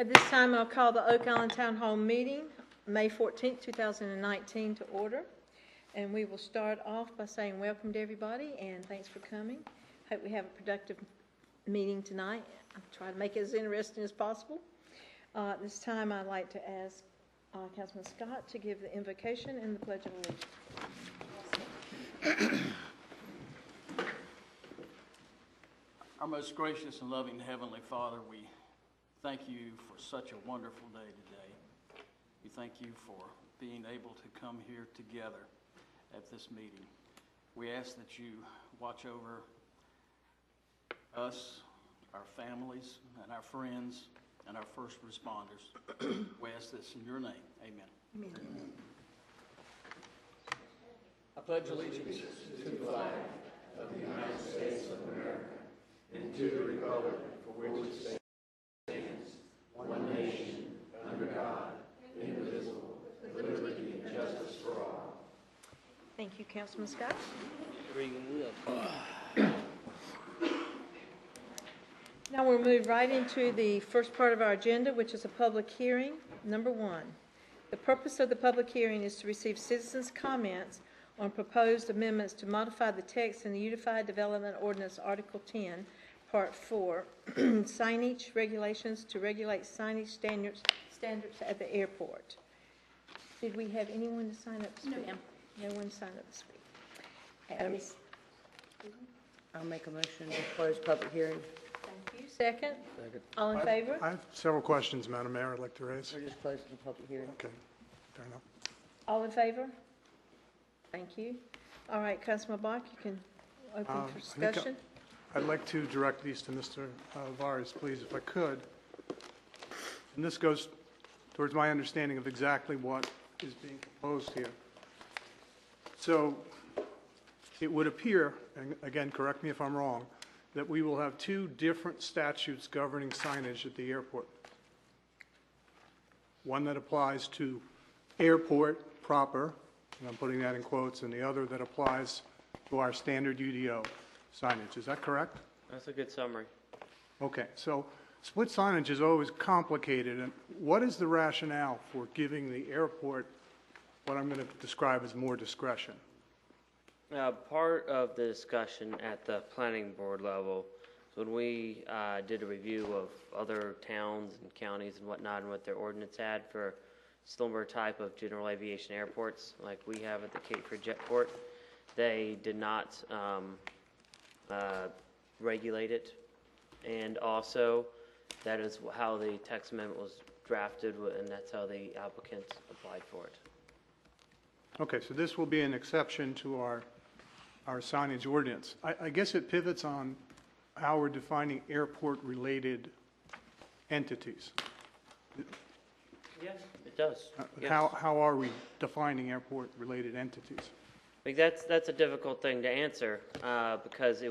At this time, I'll call the Oak Island Town Hall meeting, May 14th, 2019, to order. And we will start off by saying welcome to everybody and thanks for coming. Hope we have a productive meeting tonight. I'll try to make it as interesting as possible. At this time, I'd like to ask Councilman Scott to give the invocation and the Pledge of Allegiance. Our most gracious and loving Heavenly Father, we thank you for such a wonderful day today. We thank you for being able to come here together at this meeting. We ask that you watch over us, our families, and our friends, and our first responders. We ask this in your name. Amen. Amen. I pledge allegiance to the flag of the United States of America and to the republic for which it stands, one nation, under God, indivisible, with liberty and justice for all. Thank you, Councilman Scott. Now we'll move right into the first part of our agenda, which is a public hearing. Number 1. The purpose of the public hearing is to receive citizens' comments on proposed amendments to modify the text in the Unified Development Ordinance Article 10, Part 4, signage regulations to regulate signage standards at the airport. Did we have anyone to sign up to speak? No, ma'am. No one signed up to speak. I'll make a motion to close public hearing. Thank you. Second? All in favor? I have several questions, Madam Mayor, I'd like to raise. We're just closing the public hearing. Okay, fair enough. All in favor? Thank you. All right, Councilman Bach, you can open for discussion. I'd like to direct these to Mr. Vares, please, if I could. And this goes towards my understanding of exactly what is being proposed here. So it would appear, and again, correct me if I'm wrong, that we will have two different statutes governing signage at the airport. One that applies to airport proper, and I'm putting that in quotes, and the other that applies to our standard UDO signage. Is that correct? That's a good summary. Okay, so split signage is always complicated. And what is the rationale for giving the airport what I'm going to describe as more discretion? Part of the discussion at the planning board level, when we did a review of other towns and counties and whatnot and what their ordinance had for similar type of general aviation airports like we have at the Cape Fear Jetport, they did not regulate it. And also, that is how the text amendment was drafted, and that's how the applicants applied for it. Okay, so this will be an exception to our signage ordinance. I guess it pivots on how we're defining airport-related entities. Yes, it does. Yes. How are we defining airport-related entities? I think that's a difficult thing to answer because I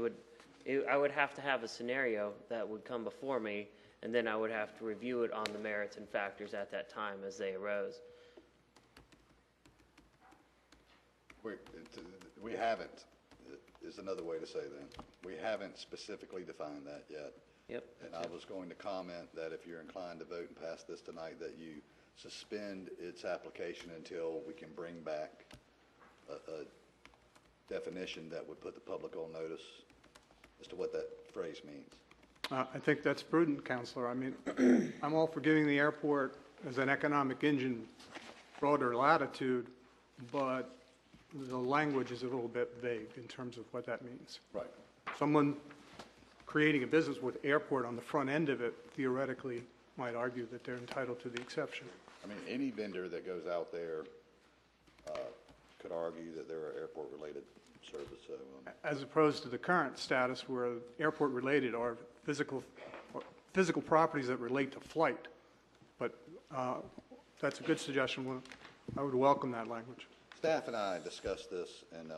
would have to have a scenario that would come before me, and then I would have to review it on the merits and factors at that time as they arose. We haven't, is another way to say that. We haven't specifically defined that yet. Yep. And I was going to comment that if you're inclined to vote and pass this tonight, that you suspend its application until we can bring back a definition that would put the public on notice as to what that phrase means. I think that's prudent, Counselor. I mean, I'm all for giving the airport as an economic engine broader latitude, but the language is a little bit vague in terms of what that means. Right. Someone creating a business with airport on the front end of it theoretically might argue that they're entitled to the exception. I mean, any vendor that goes out there could argue that they're an airport-related service. So, as opposed to the current status where airport-related are physical properties that relate to flight. But that's a good suggestion. I would welcome that language. Staff and I discussed this, and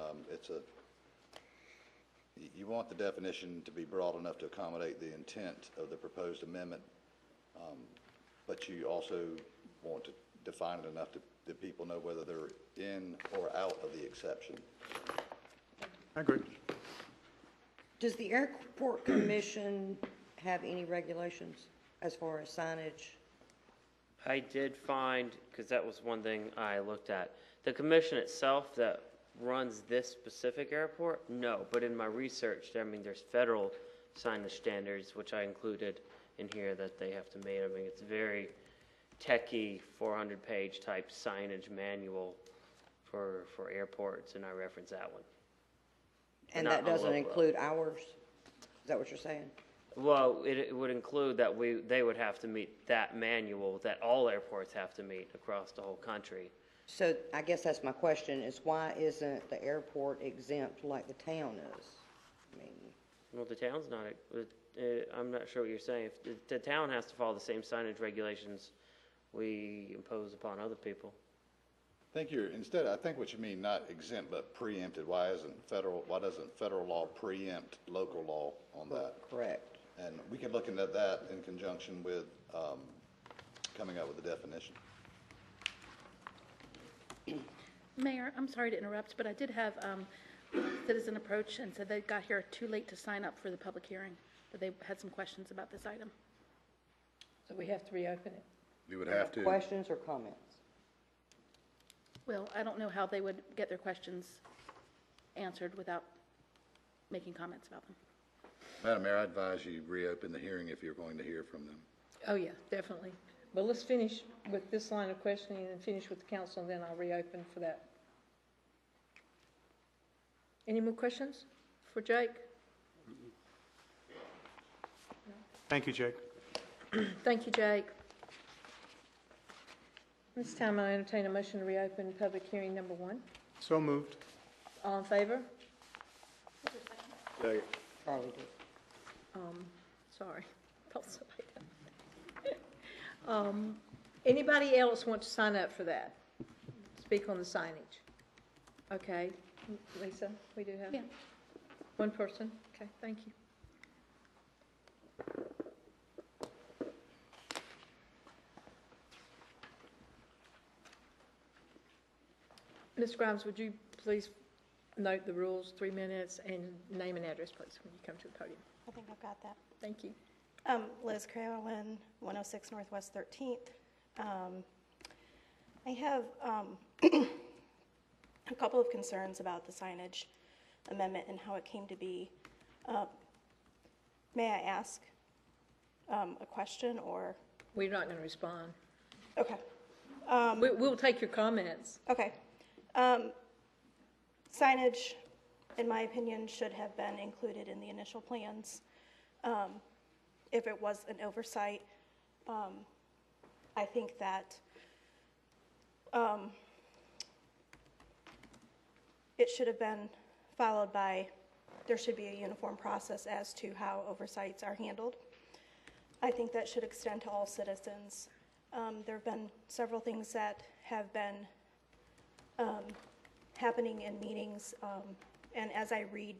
you want the definition to be broad enough to accommodate the intent of the proposed amendment, but you also want to define it enough that people know whether they're in or out of the exception. I agree. Does the Airport Commission have any regulations as far as signage I did find, because that was one thing I looked at, the commission itself that runs this specific airport, no. But in my research, I mean, there's federal signage standards, which I included in here that they have to meet. I mean, it's very techie, 400-page type signage manual for airports, and I reference that one. And Not that on the doesn't local include ours? Is that what you're saying? Well, it would include that they would have to meet that manual that all airports have to meet across the whole country. So I guess that's my question, is why isn't the airport exempt like the town is? I mean, Well, the town's not, I'm not sure what you're saying. If the town has to follow the same signage regulations we impose upon other people. I think what you mean, not exempt, but preempted. Why doesn't federal law preempt local law on that? correct. And we can look into that in conjunction with coming up with a definition. Mayor, I'm sorry to interrupt, but I did have citizen approach and said they got here too late to sign up for the public hearing, but they had some questions about this item. So we have to reopen it. We would have to. Questions or comments? Well, I don't know how they would get their questions answered without making comments about them. Madam Mayor, I advise you reopen the hearing if you're going to hear from them. Oh, yeah, definitely. But let's finish with this line of questioning and finish with the council, and then I'll reopen for that. Any more questions for Jake? Thank you, Jake. Thank you, Jake. This time I entertain a motion to reopen public hearing number 1. So moved. All in favor? Charlie did. Sorry. Anybody else want to sign up for that? Speak on the signage. Okay. Lisa, we do have Yeah. one person. Okay, thank you. Ms. Grimes, would you please note the rules, 3 minutes, and name and address, please, when you come to the podium. I think I've got that. Thank you. Liz Carolyn, 106 Northwest 13th. I have a couple of concerns about the signage amendment and how it came to be. May I ask a question or? We're not going to respond. Okay. We'll take your comments. Okay. Signage, in my opinion, should have been included in the initial plans. If it was an oversight, I think that it should have been followed by, there should be a uniform process as to how oversights are handled. I think that should extend to all citizens. There have been several things that have been happening in meetings, and as I read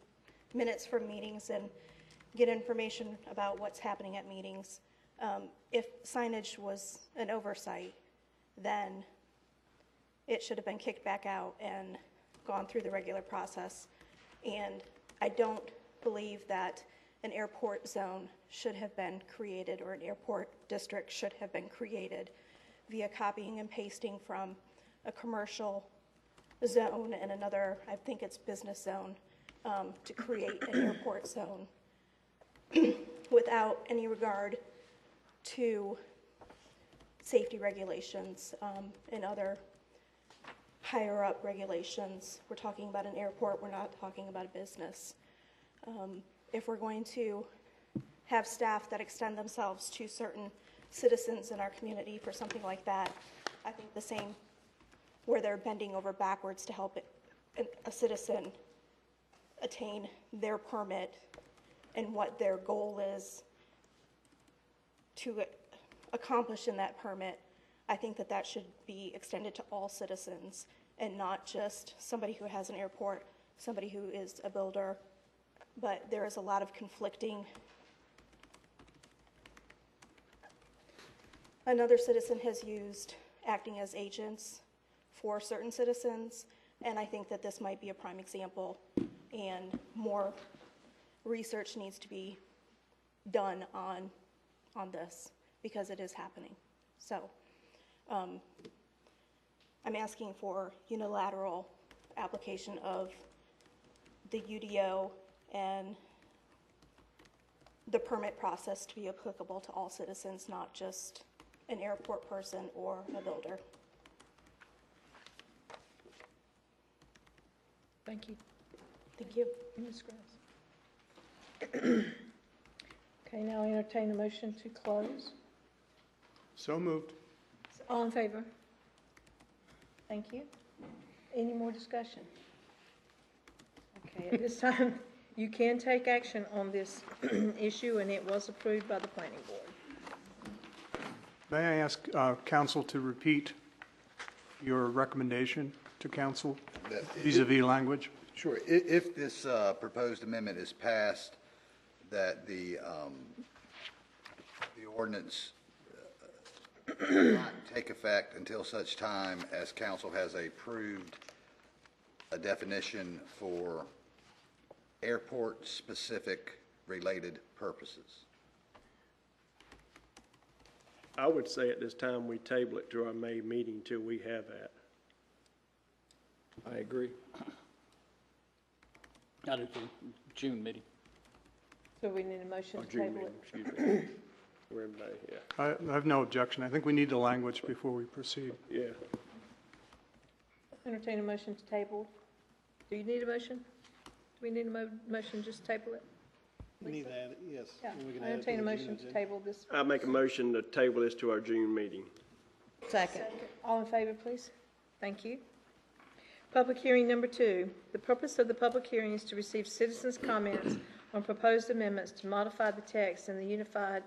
minutes from meetings and get information about what's happening at meetings, if signage was an oversight, then it should have been kicked back out and gone through the regular process. And I don't believe that an airport zone should have been created or an airport district should have been created via copying and pasting from a commercial zone and another, I think it's business zone, to create an airport zone without any regard to safety regulations and other higher up regulations. We're talking about an airport, we're not talking about a business. If we're going to have staff that extend themselves to certain citizens in our community for something like that, I think the same where they're bending over backwards to help a citizen attain their permit and what their goal is to accomplish in that permit, I think that that should be extended to all citizens and not just somebody who has an airport, somebody who is a builder, but there is a lot of conflicting. Another citizen has used acting as agents for certain citizens, and I think that this might be a prime example, and more research needs to be done on this because it is happening. So I'm asking for unilateral application of the UDO and the permit process to be applicable to all citizens, not just an airport person or a builder. Thank you. Thank you. Ms. Graves. Okay, now I entertain a motion to close. So moved. All in favor? Thank you. Any more discussion? Okay, at this time, you can take action on this issue, and it was approved by the planning board. May I ask council to repeat your recommendation to council vis-à-vis language? Sure. If this proposed amendment is passed, that the ordinance will not take effect until such time as council has approved a definition for airport-specific related purposes. I would say at this time, we table it to our May meeting till we have that. I agree. I do too. June meeting. So we need a motion Or to June table meeting, it. excuse me. We're in May, yeah. I have no objection. I think we need the language before we proceed. Yeah. Entertain a motion to table. Do you need a motion? Do we need a motion just table it? We need that, yes. Yeah, We can I add it to entertain a the motion June to agenda. table this. I make a motion to table this to our June meeting. Second. All in favor, please? Thank you. Public hearing number 2. The purpose of the public hearing is to receive citizens' comments on proposed amendments to modify the text in the Unified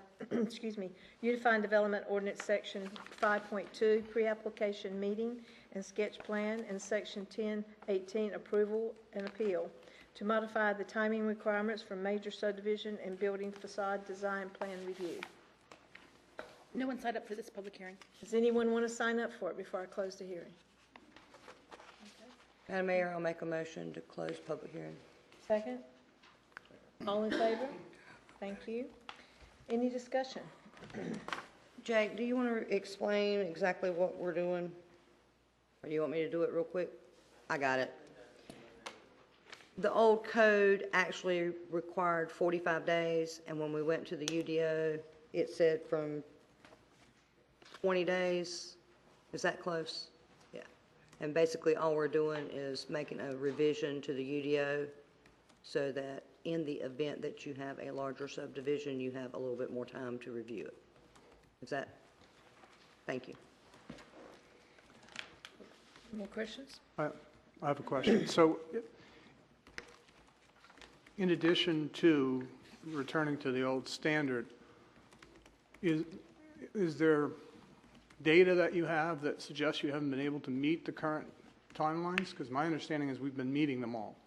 Development Ordinance Section 5.2, pre-application meeting and sketch plan, and Section 1018, approval and appeal, to modify the timing requirements for major subdivision and building facade design plan review. No one signed up for this public hearing. Does anyone want to sign up for it before I close the hearing? Madam Mayor, I'll make a motion to close public hearing. Second? All in favor? Thank you. Any discussion? Jake, do you want to explain exactly what we're doing? Or do you want me to do it real quick? I got it. The old code actually required 45 days, and when we went to the UDO, it said from 20 days. Is that close? Yeah. And basically, all we're doing is making a revision to the UDO so that in the event that you have a larger subdivision, you have a little bit more time to review it. Is that? Thank you. More questions? I have a question. So, in addition to returning to the old standard, is there data that you have that suggests you haven't been able to meet the current timelines? Because my understanding is we've been meeting them all.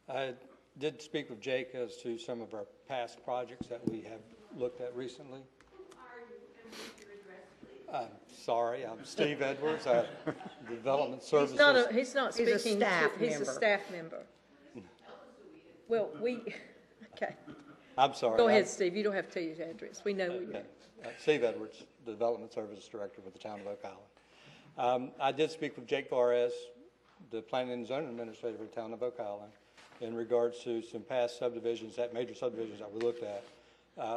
I did speak with Jake as to some of our past projects that we have looked at recently. I'm sorry, I'm Steve Edwards, Development Services. He's not He's a speaking, staff he's a member. staff member. Well, okay. I'm sorry. Go ahead, Steve, you don't have to tell your address, we know you. Steve Edwards, Development Services Director with the Town of Oak Island. I did speak with Jake Flores, the Planning and Zoning Administrator for the Town of Oak Island, in regards to some past subdivisions, major subdivisions that we looked at.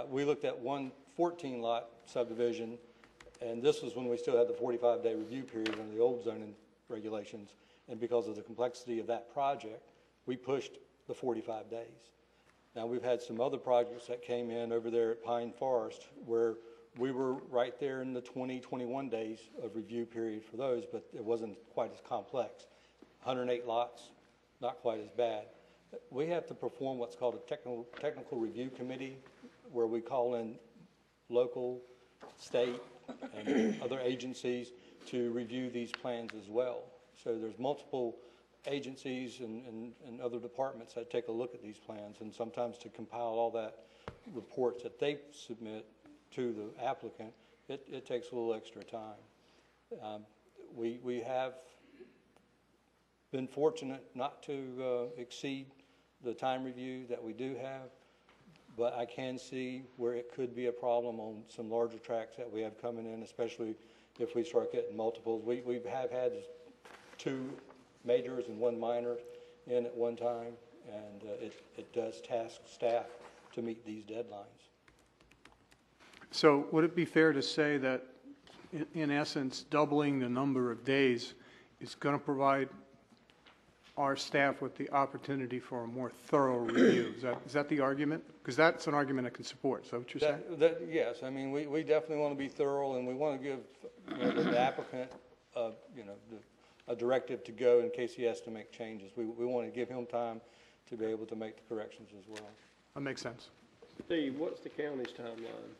We looked at one 14-lot subdivision, and this was when we still had the 45-day review period under the old zoning regulations. And because of the complexity of that project, we pushed the 45 days. Now, we've had some other projects that came in over there at Pine Forest where we were right there in the 20, 21 days of review period for those, but it wasn't quite as complex. 108 lots, not quite as bad. We have to perform what's called a technical review committee, where we call in local, state, and other agencies to review these plans as well. So there's multiple agencies and other departments that take a look at these plans, and sometimes to compile all that reports that they submit to the applicant, it takes a little extra time. We have been fortunate not to exceed the time review that we do have. but I can see where it could be a problem on some larger tracks that we have coming in, especially if we start getting multiples. We have had 2 majors and 1 minor in at one time, and it does task staff to meet these deadlines. So would it be fair to say that, in essence, doubling the number of days is going to provide our staff with the opportunity for a more thorough review? Is that the argument? Because that's an argument I can support. Is that what you're saying? Yes, I mean, we definitely want to be thorough, and we want to give the applicant, a directive to go in case he has to make changes. We want to give him time to be able to make the corrections as well. That makes sense. Steve, what's the county's timeline?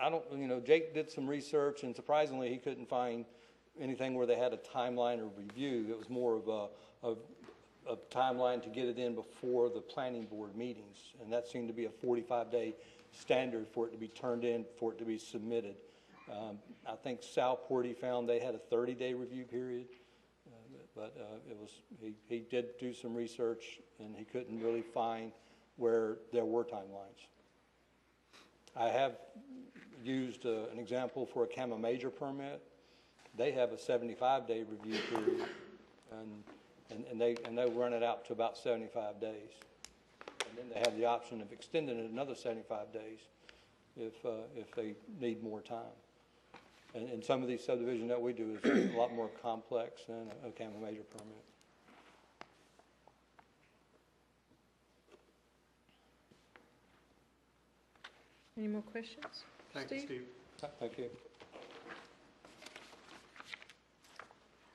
I don't, Jake did some research, and surprisingly, he couldn't find anything where they had a timeline or review. It was more of a timeline to get it in before the planning board meetings, and that seemed to be a 45-day standard for it to be turned in, for it to be submitted. I think Southport, he found they had a 30-day review period, but he did do some research, and he couldn't really find where there were timelines. I have used an example for a CAMA major permit. They have a 75-day review period, and they run it out to about 75 days. And then they have the option of extending it another 75 days if they need more time. And some of these subdivisions that we do is a lot more complex than a CAMA major permit. Any more questions? Thank you, Steve. Thank you.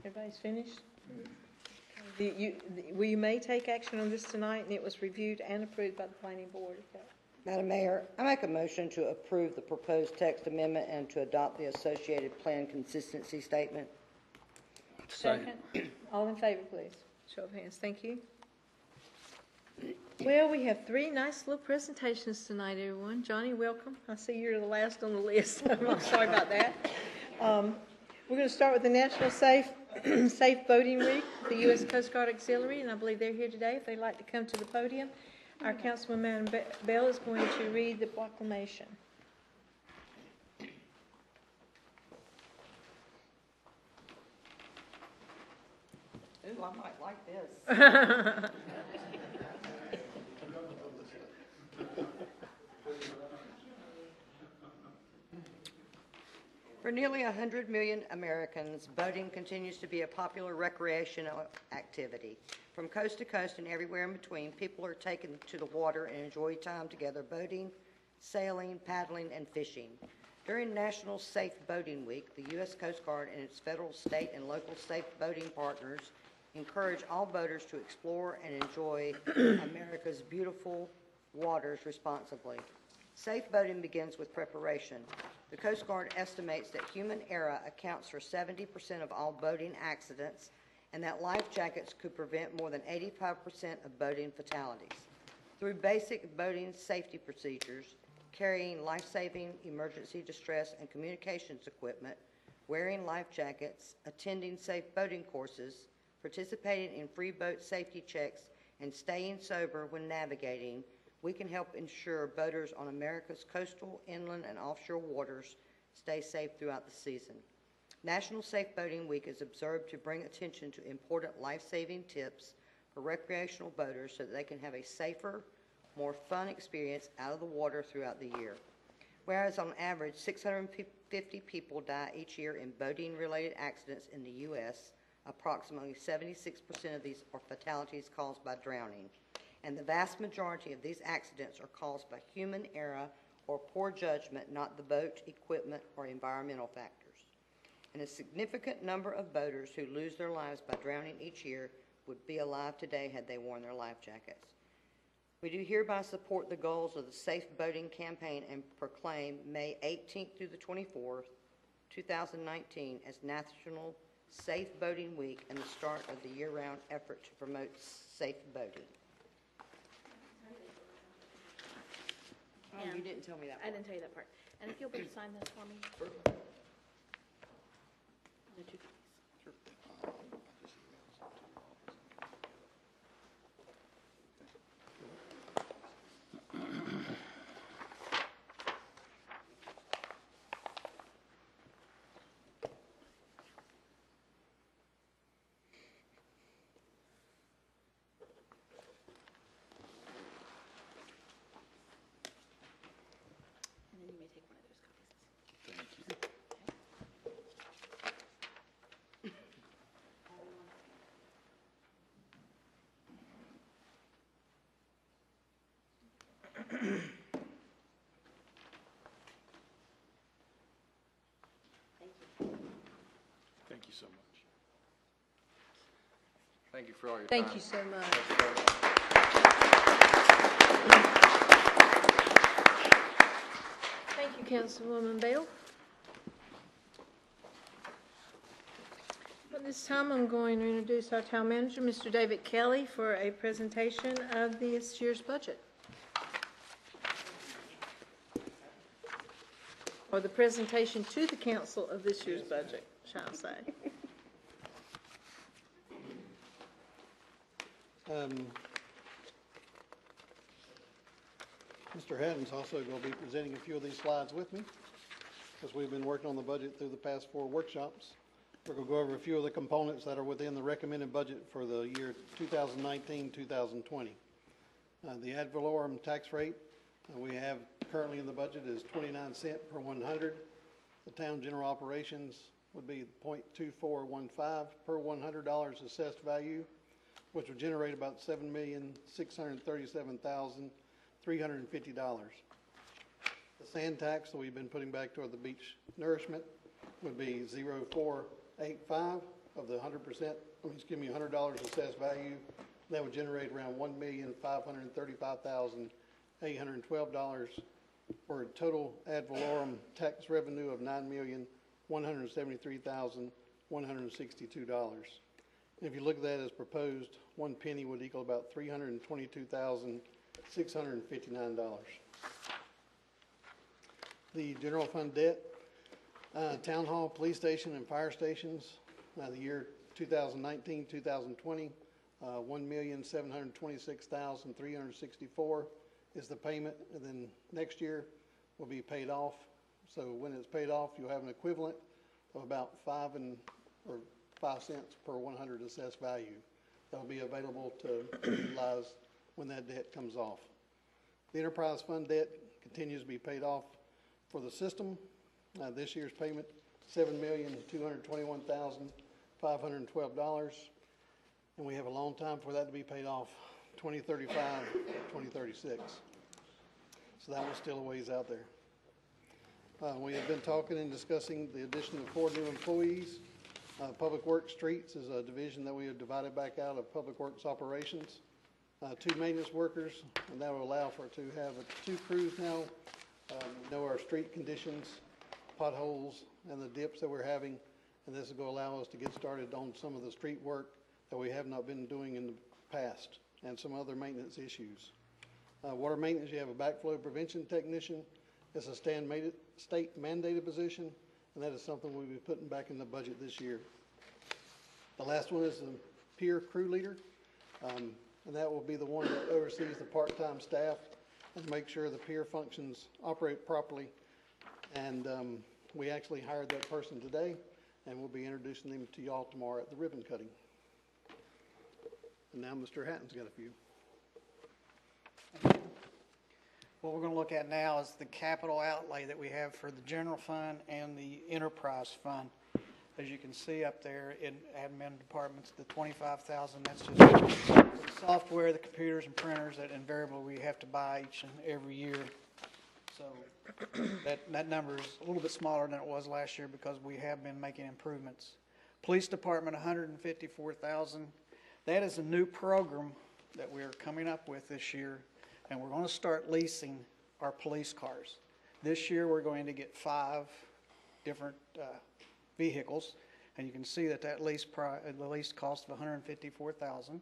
Everybody's finished? We may take action on this tonight, and it was reviewed and approved by the planning board. Okay. Madam Mayor, I make a motion to approve the proposed text amendment and to adopt the associated plan consistency statement. Second. All in favor, please. Show of hands. Thank you. Well, we have 3 nice little presentations tonight, everyone. Johnny, welcome. I see you're the last on the list. I'm sorry about that. We're going to start with the National Safe Boating Week, the U.S. Coast Guard Auxiliary, and I believe they're here today. If they'd like to come to the podium, our Councilwoman Madam Bell is going to read the proclamation. Ooh, I might like this. For nearly 100 million Americans, boating continues to be a popular recreational activity. From coast to coast and everywhere in between, people are taken to the water and enjoy time together boating, sailing, paddling, and fishing. During National Safe Boating Week, the U.S. Coast Guard and its federal, state, and local safe boating partners encourage all boaters to explore and enjoy America's beautiful waters responsibly. Safe boating begins with preparation. The Coast Guard estimates that human error accounts for 70% of all boating accidents, and that life jackets could prevent more than 85% of boating fatalities. Through basic boating safety procedures, carrying life-saving, emergency distress, and communications equipment, wearing life jackets, attending safe boating courses, participating in free boat safety checks, and staying sober when navigating, we can help ensure boaters on America's coastal, inland, and offshore waters stay safe throughout the season. National Safe Boating Week is observed to bring attention to important life-saving tips for recreational boaters so that they can have a safer, more fun experience out of the water throughout the year. Whereas on average, 650 people die each year in boating-related accidents in the U.S., approximately 76% of these are fatalities caused by drowning. And the vast majority of these accidents are caused by human error or poor judgment, not the boat, equipment, or environmental factors. And a significant number of boaters who lose their lives by drowning each year would be alive today had they worn their life jackets. We do hereby support the goals of the Safe Boating Campaign and proclaim May 18th through the 24th, 2019 as National Safe Boating Week and the start of the year-round effort to promote safe boating. Oh, you didn't tell me that part. I didn't tell you that part. And if you'll please sign this for me. Sure. The 2 copies. so much. Thank you for all your time. Thank you so much. Thank you, Councilwoman Bell. At this time, I'm going to introduce our town manager, Mr. David Kelly, for a presentation of this year's budget. Or the presentation to the council of this year's budget, shall I say. Mr. Haddon's also going to be presenting a few of these slides with me, because we've been working on the budget through the past 4 workshops. We're going to go over a few of the components that are within the recommended budget for the year 2019-2020. The ad valorem tax rate we have currently in the budget is 29 cents per 100. The town general operations would be 0.2415 per $100 assessed value, which would generate about $7,637,350. The sand tax that we've been putting back toward the beach nourishment would be 0.485 of the $100 assessed value. That would generate around $1,535,812 for a total ad valorem tax revenue of $9,173,162. If you look at that as proposed, 1 penny would equal about $322,659. The general fund debt, town hall, police station, and fire stations, the year 2019-2020, $1,726,364 is the payment, and then next year will be paid off. So when it's paid off, you'll have an equivalent of about 5 cents per 100 assessed value that will be available to utilize when that debt comes off. The enterprise fund debt continues to be paid off for the system. This year's payment, $7,221,512, and we have a long time for that to be paid off, 2035, 2036. So that one's still a ways out there. We have been talking and discussing the addition of 4 new employees. Public Works Streets is a division that we have divided back out of Public Works Operations. 2 maintenance workers, and that will allow for to have 2 crews now. Know our street conditions, potholes, and the dips that we're having, and this is going to allow us to get started on some of the street work that we have not been doing in the past, and some other maintenance issues. Water maintenance, you have a backflow prevention technician. It's a state mandated position, and that is something we'll be putting back in the budget this year. The last one is the pier crew leader, and that will be the one that oversees the part-time staff and make sure the pier functions operate properly. And we actually hired that person today, and we'll be introducing them to y'all tomorrow at the ribbon cutting. And now Mr. Hatton's got a few. What we're going to look at now is the capital outlay that we have for the general fund and the enterprise fund. As you can see up there in admin departments, the $25,000, that's just the software, the computers and printers that invariably we have to buy each and every year. So that number is a little bit smaller than it was last year because we have been making improvements. Police department, $154,000. That is a new program that we're coming up with this year, and we're going to start leasing our police cars. This year we're going to get 5 different vehicles, and you can see that the lease cost of $154,000,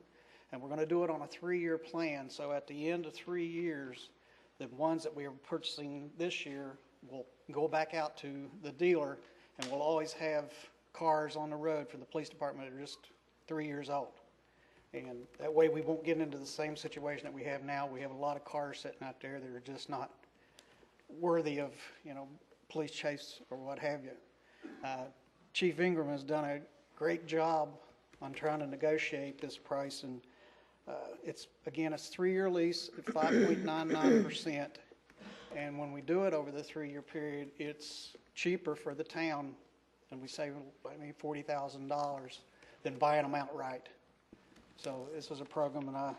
and we're going to do it on a 3-year plan. So at the end of 3 years, the ones that we are purchasing this year will go back out to the dealer, and we'll always have cars on the road for the police department that are just 3 years old. And that way we won't get into the same situation that we have now. We have a lot of cars sitting out there that are just not worthy of, police chase or what have you. Chief Ingram has done a great job on trying to negotiate this price, and it's 3-year lease at 5.99%, and when we do it over the 3-year period, it's cheaper for the town, and we save $40,000 than buying them outright. So this was a program that I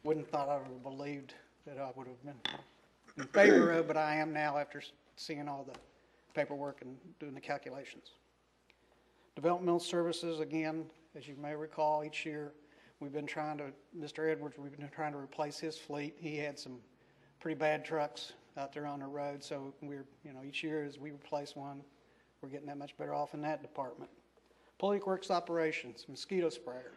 wouldn't thought I would have believed that I would have been in favor of, but I am now after seeing all the paperwork and doing the calculations. Developmental services, again, as you may recall, each year, we've been trying to, Mr. Edwards, we've been trying to replace his fleet. He had some pretty bad trucks out there on the road, so we're, each year as we replace one, we're getting that much better off in that department. Public Works Operations, mosquito sprayer.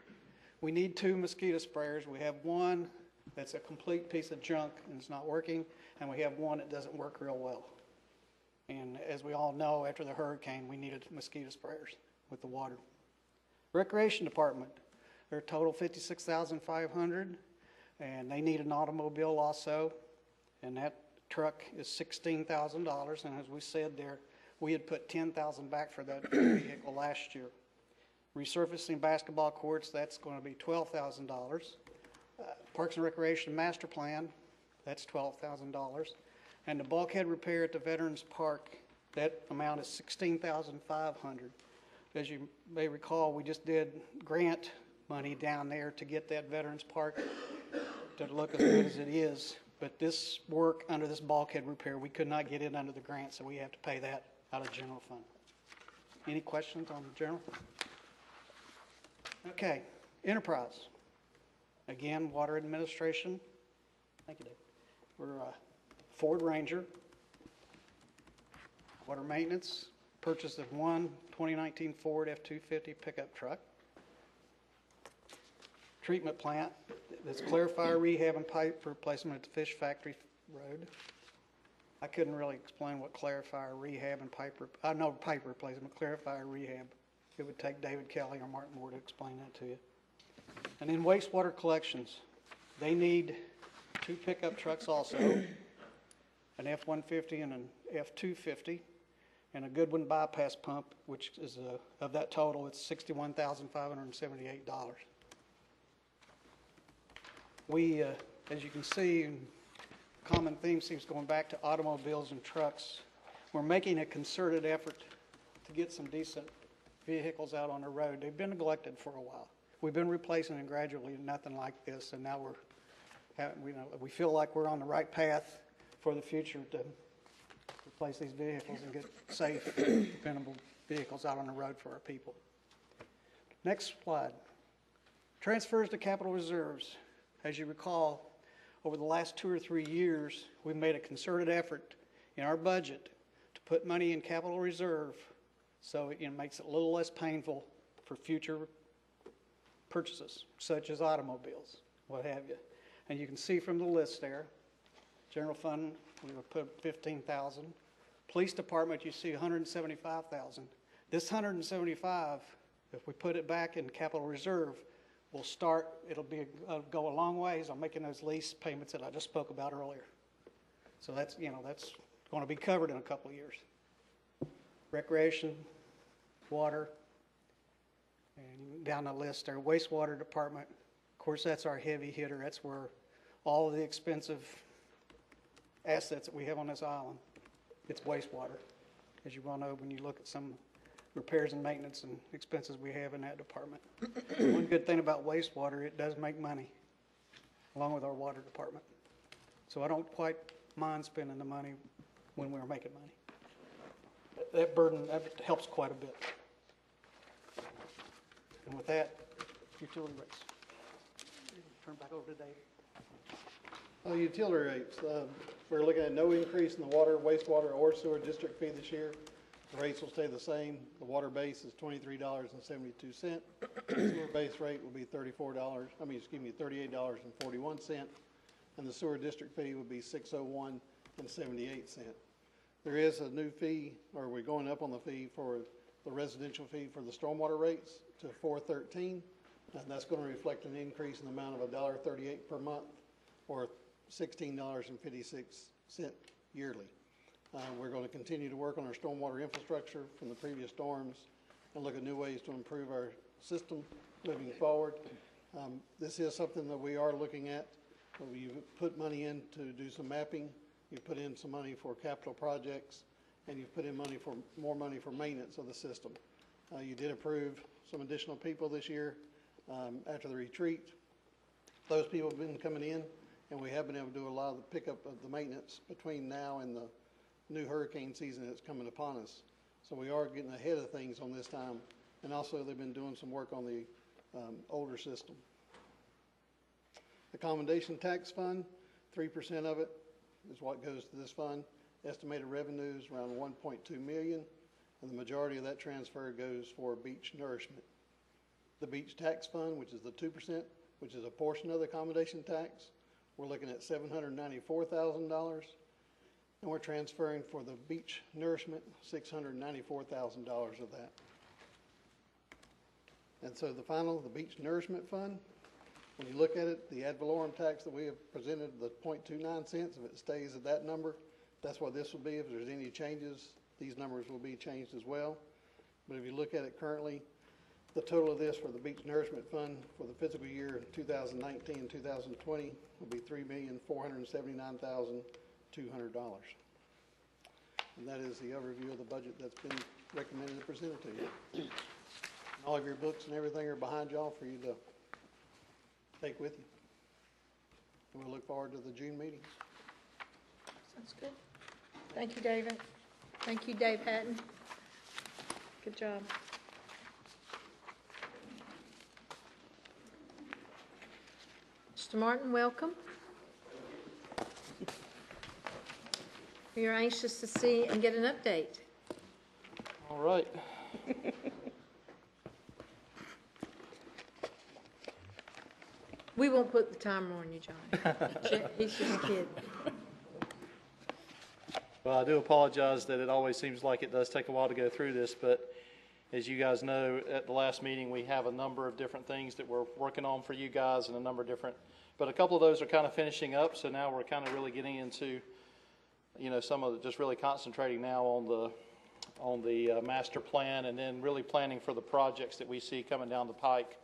We need 2 mosquito sprayers. We have one that's a complete piece of junk and it's not working, and we have one that doesn't work real well. And as we all know, after the hurricane, we needed mosquito sprayers with the water. Recreation Department, they're total $56,500, and they need an automobile also, and that truck is $16,000. And as we said there, we had put $10,000 back for that vehicle last year. Resurfacing basketball courts, that's going to be $12,000. Parks and Recreation Master Plan, that's $12,000. And the bulkhead repair at the Veterans Park, that amount is $16,500. As you may recall, we just did grant money down there to get that Veterans Park to look as good as it is. But this work under this bulkhead repair, we could not get it under the grant, so we have to pay that out of general fund. Any questions on the general? Okay, enterprise. Again, water administration. Thank you, Dave. We're Ford Ranger. Water maintenance, purchase of one 2019 Ford F-250 pickup truck. Treatment plant, that's clarifier rehab and pipe replacement at the Fish Factory Road. I couldn't really explain what clarifier rehab and pipe replacement, clarifier rehab. It would take David Kelly or Martin Moore to explain that to you. And then wastewater collections. They need 2 pickup trucks also, an F-150 and an F-250, and a Goodwin bypass pump, which is, of that total, it's $61,578. We, as you can see, common theme seems going back to automobiles and trucks. We're making a concerted effort to get some decent vehicles out on the road. They've been neglected for a while. We've been replacing them gradually, nothing like this, and now we feel like we're on the right path for the future to replace these vehicles and get safe, dependable vehicles out on the road for our people. Next slide. Transfers to capital reserves. As you recall, over the last 2 or 3 years, we've made a concerted effort in our budget to put money in capital reserve so it makes it a little less painful for future purchases, such as automobiles, what have you. And you can see from the list there, general fund, we would put $15,000. Police department, you see $175,000. This $175,000, if we put it back in capital reserve, will start, it'll go a long ways on making those lease payments that I just spoke about earlier. So that's, that's going to be covered in a couple of years. Recreation, water, and down the list there, wastewater department. Of course, that's our heavy hitter. That's where all of the expensive assets that we have on this island, it's wastewater. As you well know, when you look at some repairs and maintenance and expenses we have in that department. One good thing about wastewater, it does make money, along with our water department. So I don't quite mind spending the money when we're making money. That burden, that helps quite a bit. And with that, utility rates. Turn back over to Dave. Utility rates, we're looking at no increase in the water, wastewater, or sewer district fee this year. The rates will stay the same. The water base is $23.72. The sewer base rate will be $38.41, and the sewer district fee will be $601.78. There is a new fee, or we're going up on the fee for the residential fee for the stormwater rates to $4.13, and that's going to reflect an increase in the amount of $1.38 per month, or $16.56 yearly. We're going to continue to work on our stormwater infrastructure from the previous storms and look at new ways to improve our system moving forward. This is something that we are looking at. We put money in to do some mapping. You put in some money for capital projects, and you've put in more money for maintenance of the system. You did approve some additional people this year after the retreat. Those people have been coming in, and we have been able to do a lot of the pickup of the maintenance between now and the new hurricane season that's coming upon us. So we are getting ahead of things on this time and also they've been doing some work on the older system. Accommodation tax fund, 3% of it is what goes to this fund. Estimated revenues around 1.2 million, and the majority of that transfer goes for beach nourishment. The beach tax fund, which is the 2%, which is a portion of the accommodation tax, we're looking at $794,000, and we're transferring for the beach nourishment $694,000 of that. And so the beach nourishment fund, when you look at it, the ad valorem tax that we have presented, the 0.29 cents, if it stays at that number, that's what this will be. If there's any changes, these numbers will be changed as well. But if you look at it currently, the total of this for the beach nourishment fund for the fiscal year 2019 and 2020 will be $3,479,200. And that is the overview of the budget that's been recommended and presented to you. All of your books and everything are behind y'all for you to take with you. And we look forward to the June meetings. Sounds good. Thank you, David. Thank you, Dave Hatton. Good job. Mr. Martin, welcome. We are anxious to see and get an update. All right. We won't put the timer on you, Johnny. He's just kidding. Well, I do apologize that it always seems like it does take a while to go through this, but as you guys know, at the last meeting, we have a number of different things that we're working on for you guys and a number of different, but a couple of those are kind of finishing up, so now we're kind of really getting into, you know, some of the, just really concentrating now on the master plan and then really planning for the projects that we see coming down the pike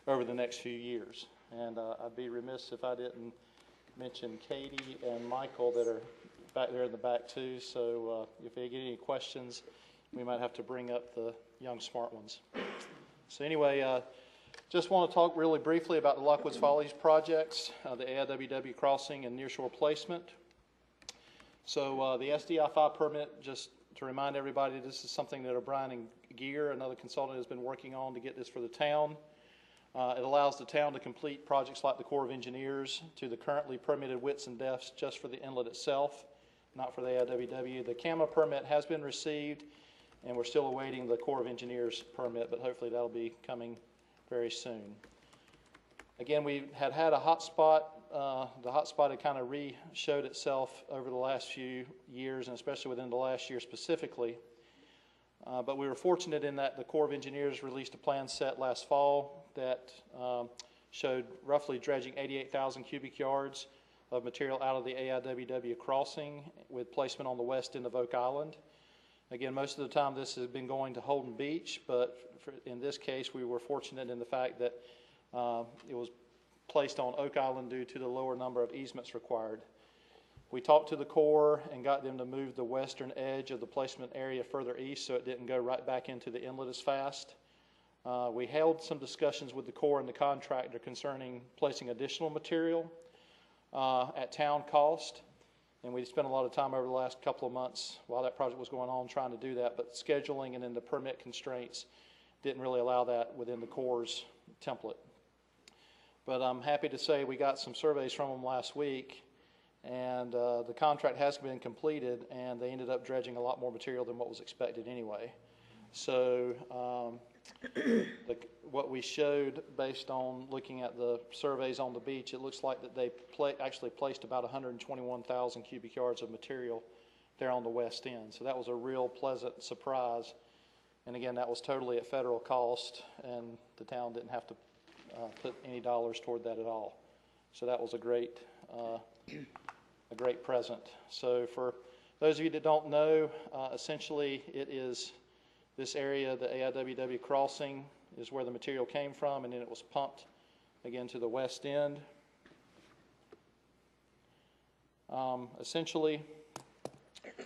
over the next few years. And I'd be remiss if I didn't mention Katie and Michael that are back there in the back too. So if they get any questions, we might have to bring up the young smart ones. So anyway, just want to talk really briefly about the Lockwoods Follies projects, the AIWW crossing and nearshore placement. So the SDI-5 permit, just to remind everybody, this is something that O'Brien and Gear, another consultant, has been working on to get this for the town. It allows the town to complete projects like the Corps of Engineers to the currently permitted widths and depths just for the inlet itself, not for the AIWW. The CAMA permit has been received, and we're still awaiting the Corps of Engineers permit, but hopefully that'll be coming very soon. Again, we had a hot spot. The hot spot had kind of showed itself over the last few years, and especially within the last year specifically. But we were fortunate in that the Corps of Engineers released a plan set last fall that showed roughly dredging 88,000 cubic yards of material out of the AIWW crossing with placement on the west end of Oak Island. Again, most of the time this has been going to Holden Beach, but in this case we were fortunate in the fact that it was placed on Oak Island due to the lower number of easements required. We talked to the Corps and got them to move the western edge of the placement area further east so it didn't go right back into the inlet as fast. We held some discussions with the Corps and the contractor concerning placing additional material at town cost, and we spent a lot of time over the last couple of months while that project was going on trying to do that, but scheduling and then the permit constraints didn't really allow that within the Corps' template. But I'm happy to say we got some surveys from them last week, and the contract has been completed, and they ended up dredging a lot more material than what was expected anyway. So what we showed based on looking at the surveys on the beach, it looks like that they actually placed about 121,000 cubic yards of material there on the west end. So that was a real pleasant surprise. And again, that was totally at federal cost, and the town didn't have to put any dollars toward that at all. So that was a great present. So for those of you that don't know, essentially it is this area, the AIWW crossing, is where the material came from, and then it was pumped again to the west end. Essentially,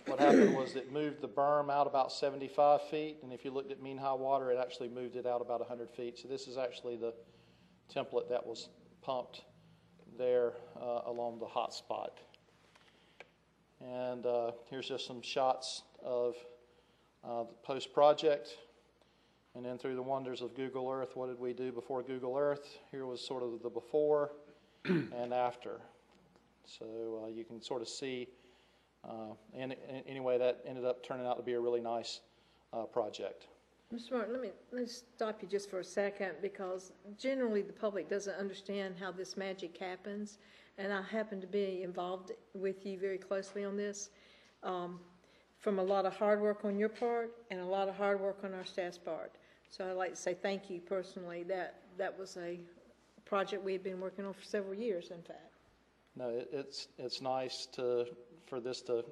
what happened was it moved the berm out about 75 feet, and if you looked at mean high water, it actually moved it out about 100 feet. So this is actually the template that was pumped there along the hot spot. And here's just some shots of the post-project. And then through the wonders of Google Earth, what did we do before Google Earth? Here was sort of the before and after. So you can sort of see, and anyway, that ended up turning out to be a really nice project. Mr. Martin, let me stop you just for a second, because generally the public doesn't understand how this magic happens, and I happen to be involved with you very closely on this, from a lot of hard work on your part and a lot of hard work on our staff's part. So I'd like to say thank you personally. That was a project we had been working on for several years, in fact. No, it's nice for this to,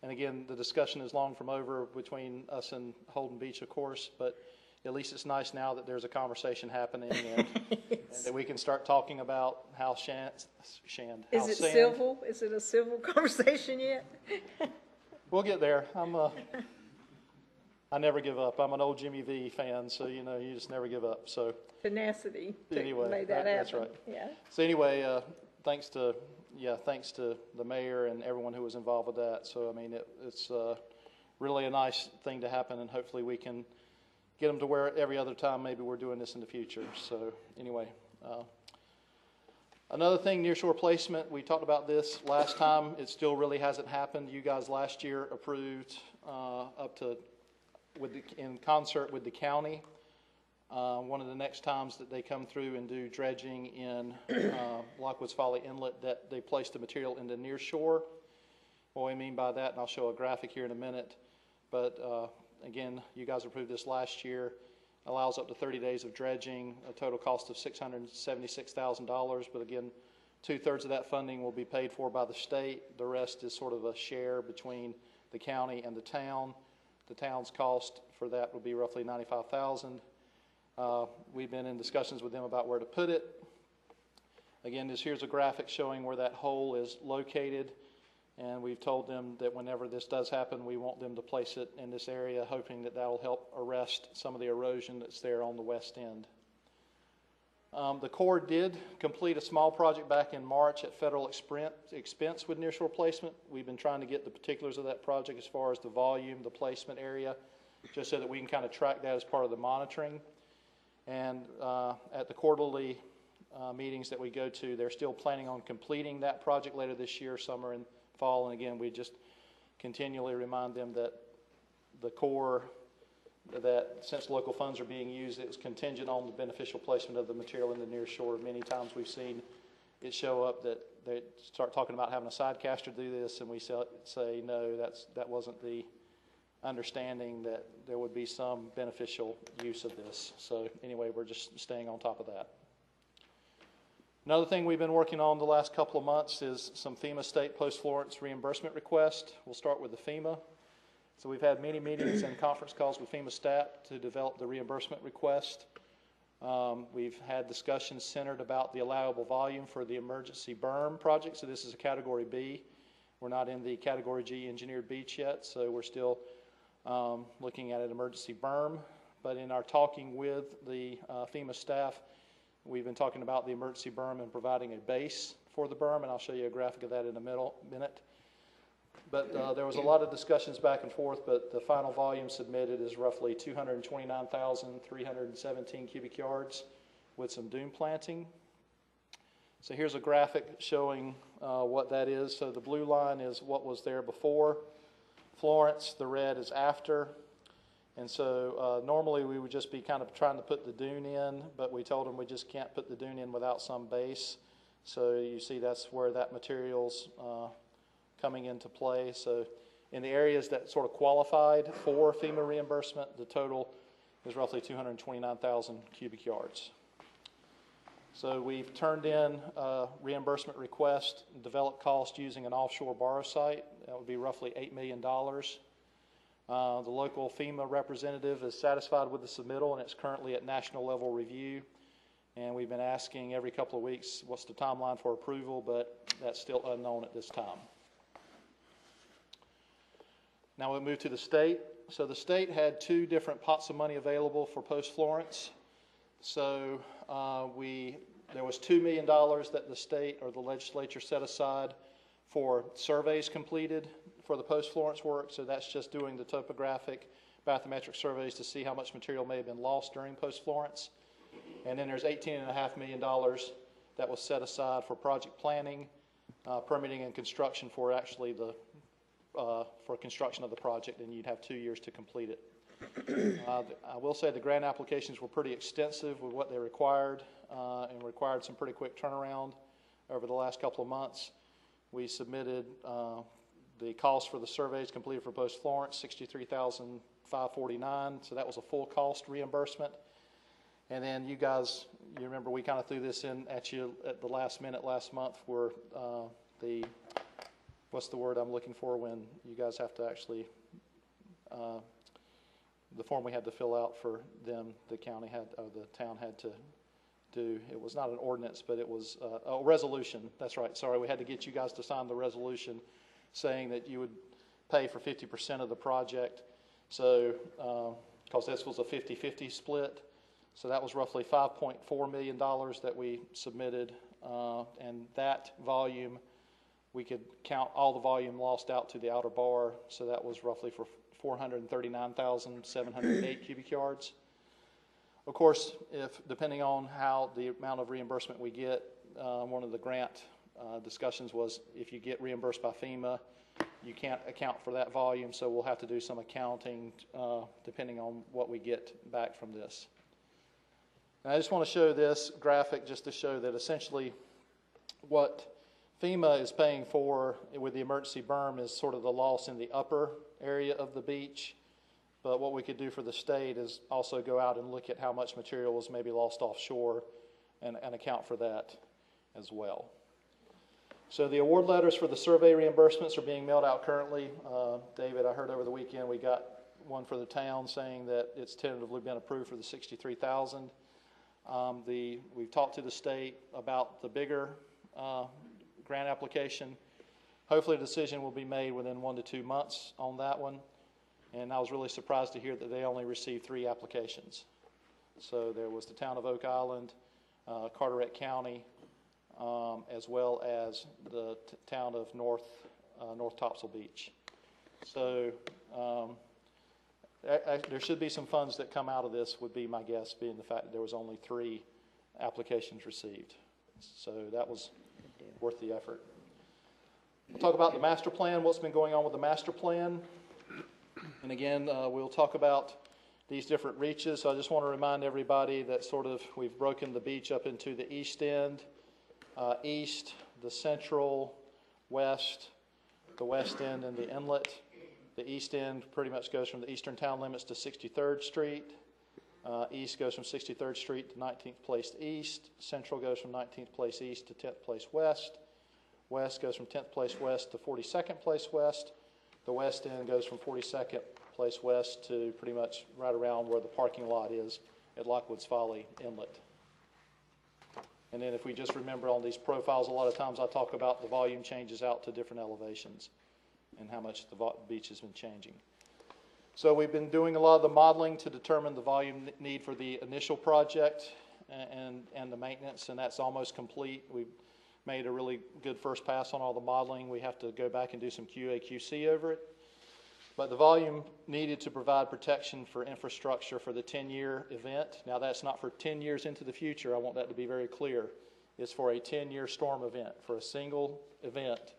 and again, the discussion is long from over between us and Holden Beach, of course, but at least it's nice now that there's a conversation happening and, and that we can start talking about how Is it civil? Is it a civil conversation yet? We'll get there. I never give up. I'm an old Jimmy V fan, so you just never give up. So tenacity. Anyway, made that happen. That's right. Yeah. So anyway, thanks to the mayor and everyone who was involved with that. So I mean, it's really a nice thing to happen, and hopefully we can get them to where every other time maybe we're doing this in the future. So anyway. Another thing, nearshore placement, we talked about this last time. It still really hasn't happened. You guys last year approved in concert with the county. One of the next times that they come through and do dredging in Lockwoods Folly Inlet, that they place the material into nearshore. What we mean by that, and I'll show a graphic here in a minute, but again, you guys approved this last year. Allows up to 30 days of dredging, a total cost of $676,000, but again, 2/3 of that funding will be paid for by the state. The rest is sort of a share between the county and the town. The town's cost for that would be roughly $95,000. We've been in discussions with them about where to put it. Again, here's a graphic showing where that hole is located, and we've told them that whenever this does happen, we want them to place it in this area, hoping that will help arrest some of the erosion that's there on the west end. The Corps did complete a small project back in March at federal expense with nearshore placement. We've been trying to get the particulars of that project as far as the volume, the placement area, just so that we can kind of track that as part of the monitoring. And at the quarterly meetings that we go to, they're still planning on completing that project later this year, summer and fall. And again, we just continually remind them that the Corps, that since local funds are being used, it's contingent on the beneficial placement of the material in the near shore. Many times we've seen it show up that they start talking about having a sidecaster do this, and we say no, that wasn't the understanding, that there would be some beneficial use of this. So anyway, we're just staying on top of that. Another thing we've been working on the last couple of months is some FEMA state post-Florence reimbursement request. We'll start with the FEMA. So we've had many meetings and conference calls with FEMA staff to develop the reimbursement request. We've had discussions centered about the allowable volume for the emergency berm project. So this is a Category B. We're not in the Category G engineered beach yet, so we're still looking at an emergency berm. But in our talking with the FEMA staff, we've been talking about the emergency berm and providing a base for the berm, and I'll show you a graphic of that in a minute. But there was a lot of discussions back and forth, but the final volume submitted is roughly 229,317 cubic yards with some dune planting. So here's a graphic showing what that is. So the blue line is what was there before Florence, the red is after. And so normally we would just be kind of trying to put the dune in, but we told them we just can't put the dune in without some base. So you see that's where that material's coming into play. So in the areas that sort of qualified for FEMA reimbursement, the total is roughly 229,000 cubic yards. So we've turned in a reimbursement request, developed cost using an offshore borrow site. That would be roughly $8 million. The local FEMA representative is satisfied with the submittal, and it's currently at national level review. And we've been asking every couple of weeks what's the timeline for approval, but that's still unknown at this time. Now we'll move to the state. So the state had two different pots of money available for post-Florence. So there was $2 million that the state or the legislature set aside for surveys completed for the post-Florence work, so that's just doing the topographic bathymetric surveys to see how much material may have been lost during post-Florence. And then there's $18.5 million that was set aside for project planning, permitting and construction for actually the for construction of the project, and you'd have 2 years to complete it. I will say the grant applications were pretty extensive with what they required, and required some pretty quick turnaround over the last couple of months. We submitted the cost for the surveys completed for post-Florence, $63,549, so that was a full cost reimbursement. And then you guys, you remember we kind of threw this in at you at the last minute last month where the, what's the word I'm looking for when you guys have to actually, the form we had to fill out for them, the county had, the town had to do, it was not an ordinance, but it was a resolution. That's right, sorry, we had to get you guys to sign the resolution saying that you would pay for 50% of the project. So, because this was a 50-50 split. So that was roughly $5.4 million that we submitted, and that volume, we could count all the volume lost out to the outer bar, so that was roughly for 439,708 cubic yards. Of course, depending on how the amount of reimbursement we get, one of the grant discussions was if you get reimbursed by FEMA, you can't account for that volume, so we'll have to do some accounting depending on what we get back from this. And I just want to show this graphic just to show that essentially what FEMA is paying for with the emergency berm is sort of the loss in the upper area of the beach. But what we could do for the state is also go out and look at how much material was maybe lost offshore and account for that as well. So the award letters for the survey reimbursements are being mailed out currently. David, I heard over the weekend we got one for the town saying that it's tentatively been approved for the $63,000. We've talked to the state about the bigger grant application. Hopefully a decision will be made within 1 to 2 months on that one. And I was really surprised to hear that they only received 3 applications. So there was the town of Oak Island, Carteret County, as well as the town of North Topsail Beach. So there should be some funds that come out of this, would be my guess, being the fact that there was only 3 applications received. So that was worth the effort. We'll talk about the master plan, what's been going on with the master plan. And again, we'll talk about these different reaches. So I just want to remind everybody that sort of we've broken the beach up into the east end, east, the central, west, the west end, and the inlet. The east end pretty much goes from the eastern town limits to 63rd Street. East goes from 63rd Street to 19th Place East. Central goes from 19th Place East to 10th Place West. West goes from 10th Place West to 42nd Place West. The west end goes from 42nd Place West to pretty much right around where the parking lot is at Lockwoods Folly Inlet. And then if we just remember on these profiles, a lot of times I talk about the volume changes out to different elevations and how much the beach has been changing. So we've been doing a lot of the modeling to determine the volume need for the initial project and the maintenance, and that's almost complete. We've made a really good first pass on all the modeling. We have to go back and do some QA/QC over it. But the volume needed to provide protection for infrastructure for the 10-year event. Now that's not for 10 years into the future. I want that to be very clear. It's for a 10-year storm event. For a single event,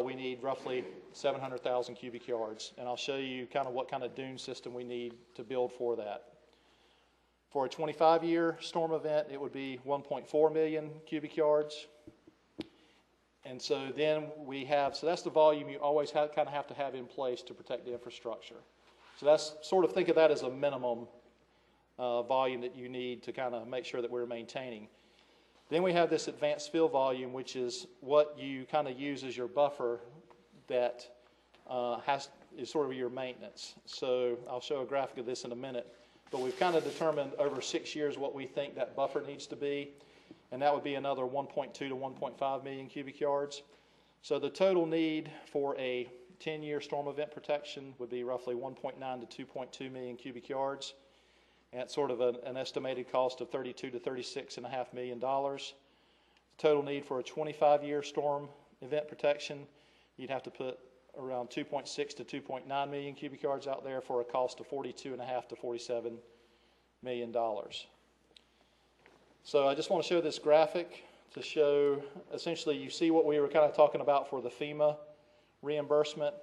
we need roughly 700,000 cubic yards. And I'll show you kind of what kind of dune system we need to build for that. For a 25-year storm event, it would be 1.4 million cubic yards. And so then we have, so that's the volume you always kind of have to have in place to protect the infrastructure. So that's sort of, think of that as a minimum volume that you need to kind of make sure that we're maintaining. Then we have this advanced fill volume, which is what you kind of use as your buffer that is sort of your maintenance. So I'll show a graphic of this in a minute. But we've kind of determined over 6 years what we think that buffer needs to be. And that would be another 1.2 to 1.5 million cubic yards. So the total need for a 10-year storm event protection would be roughly 1.9 to 2.2 million cubic yards at sort of an estimated cost of $32 to $36.5 million. The total need for a 25-year storm event protection, you'd have to put around 2.6 to 2.9 million cubic yards out there for a cost of $42.5 to $47 million. So I just want to show this graphic to show, essentially, you see what we were kind of talking about for the FEMA reimbursement,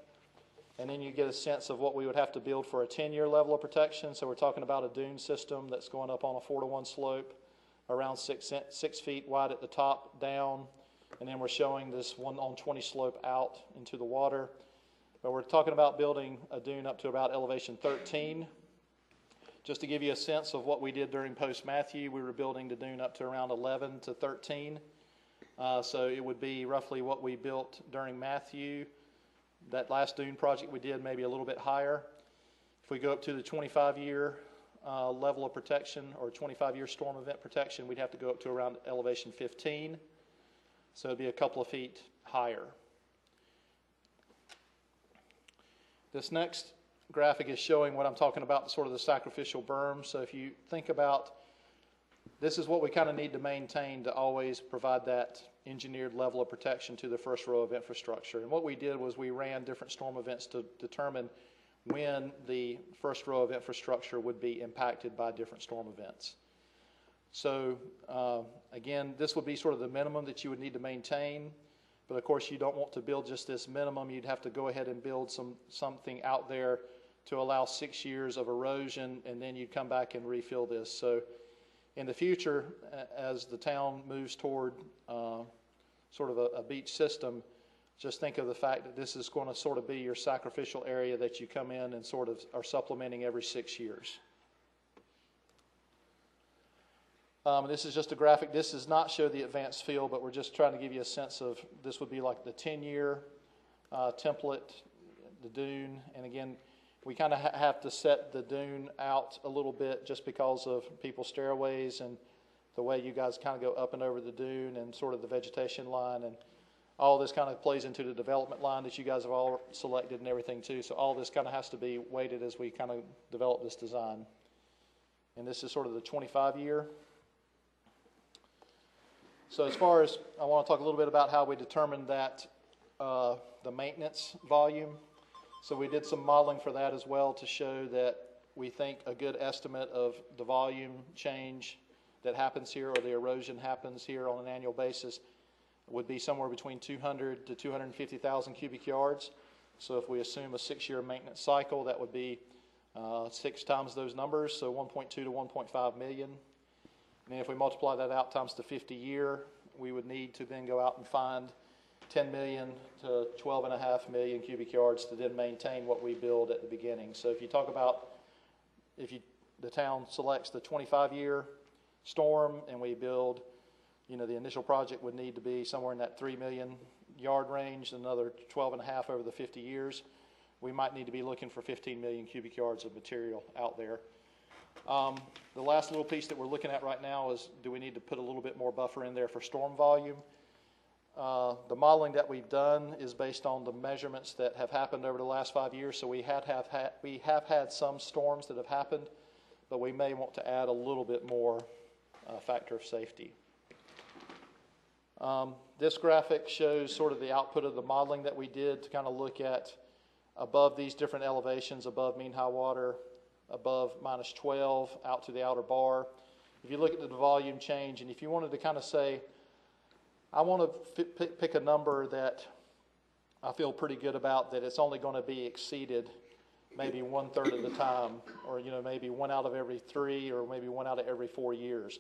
and then you get a sense of what we would have to build for a 10-year level of protection. So we're talking about a dune system that's going up on a 4-to-1 slope, around 6 feet wide at the top down, and then we're showing this 1-on-20 slope out into the water. But we're talking about building a dune up to about elevation 13. Just to give you a sense of what we did during post-Matthew, we were building the dune up to around 11 to 13. So it would be roughly what we built during Matthew. That last dune project we did maybe a little bit higher. If we go up to the 25-year level of protection or 25-year storm event protection, we'd have to go up to around elevation 15. So it'd be a couple of feet higher. This next graphic is showing what I'm talking about, sort of the sacrificial berm. So if you think about, this is what we kind of need to maintain to always provide that engineered level of protection to the first row of infrastructure. And what we did was we ran different storm events to determine when the first row of infrastructure would be impacted by different storm events. So again, this would be sort of the minimum that you would need to maintain. But of course, you don't want to build just this minimum. You'd have to go ahead and build something out there to allow 6 years of erosion, and then you'd come back and refill this. So in the future, as the town moves toward sort of a beach system, just think of the fact that this is going to sort of be your sacrificial area that you come in and sort of are supplementing every 6 years. This is just a graphic. This does not show the advanced field, but we're just trying to give you a sense of, this would be like the 10-year template, the dune. And again, we kind of have to set the dune out a little bit just because of people's stairways and the way you guys kind of go up and over the dune and sort of the vegetation line. And all this kind of plays into the development line that you guys have all selected and everything too. So all this kind of has to be weighted as we kind of develop this design. And this is sort of the 25-year. So as far as, I want to talk a little bit about how we determined that the maintenance volume. So we did some modeling for that as well to show that we think a good estimate of the volume change that happens here, or the erosion happens here on an annual basis, would be somewhere between 200 to 250,000 cubic yards. So if we assume a 6-year maintenance cycle, that would be 6 times those numbers, so 1.2 to 1.5 million. And if we multiply that out times the 50-year, we would need to then go out and find 10 million to 12.5 million cubic yards to then maintain what we build at the beginning. So if you talk about, the town selects the 25-year storm and we build, the initial project would need to be somewhere in that 3 million yard range, another 12.5 over the 50 years. We might need to be looking for 15 million cubic yards of material out there. The last little piece that we're looking at right now is, do we need to put a little bit more buffer in there for storm volume? The modeling that we've done is based on the measurements that have happened over the last 5 years. So we have had some storms that have happened, but we may want to add a little bit more factor of safety. This graphic shows sort of the output of the modeling that we did to kind of look at above these different elevations, above mean high water, above -12, out to the outer bar. If you look at the volume change, and if you wanted to kind of say, I want to pick a number that I feel pretty good about, that it's only going to be exceeded maybe 1/3 of the time, or maybe 1 out of every 3, or maybe 1 out of every 4 years.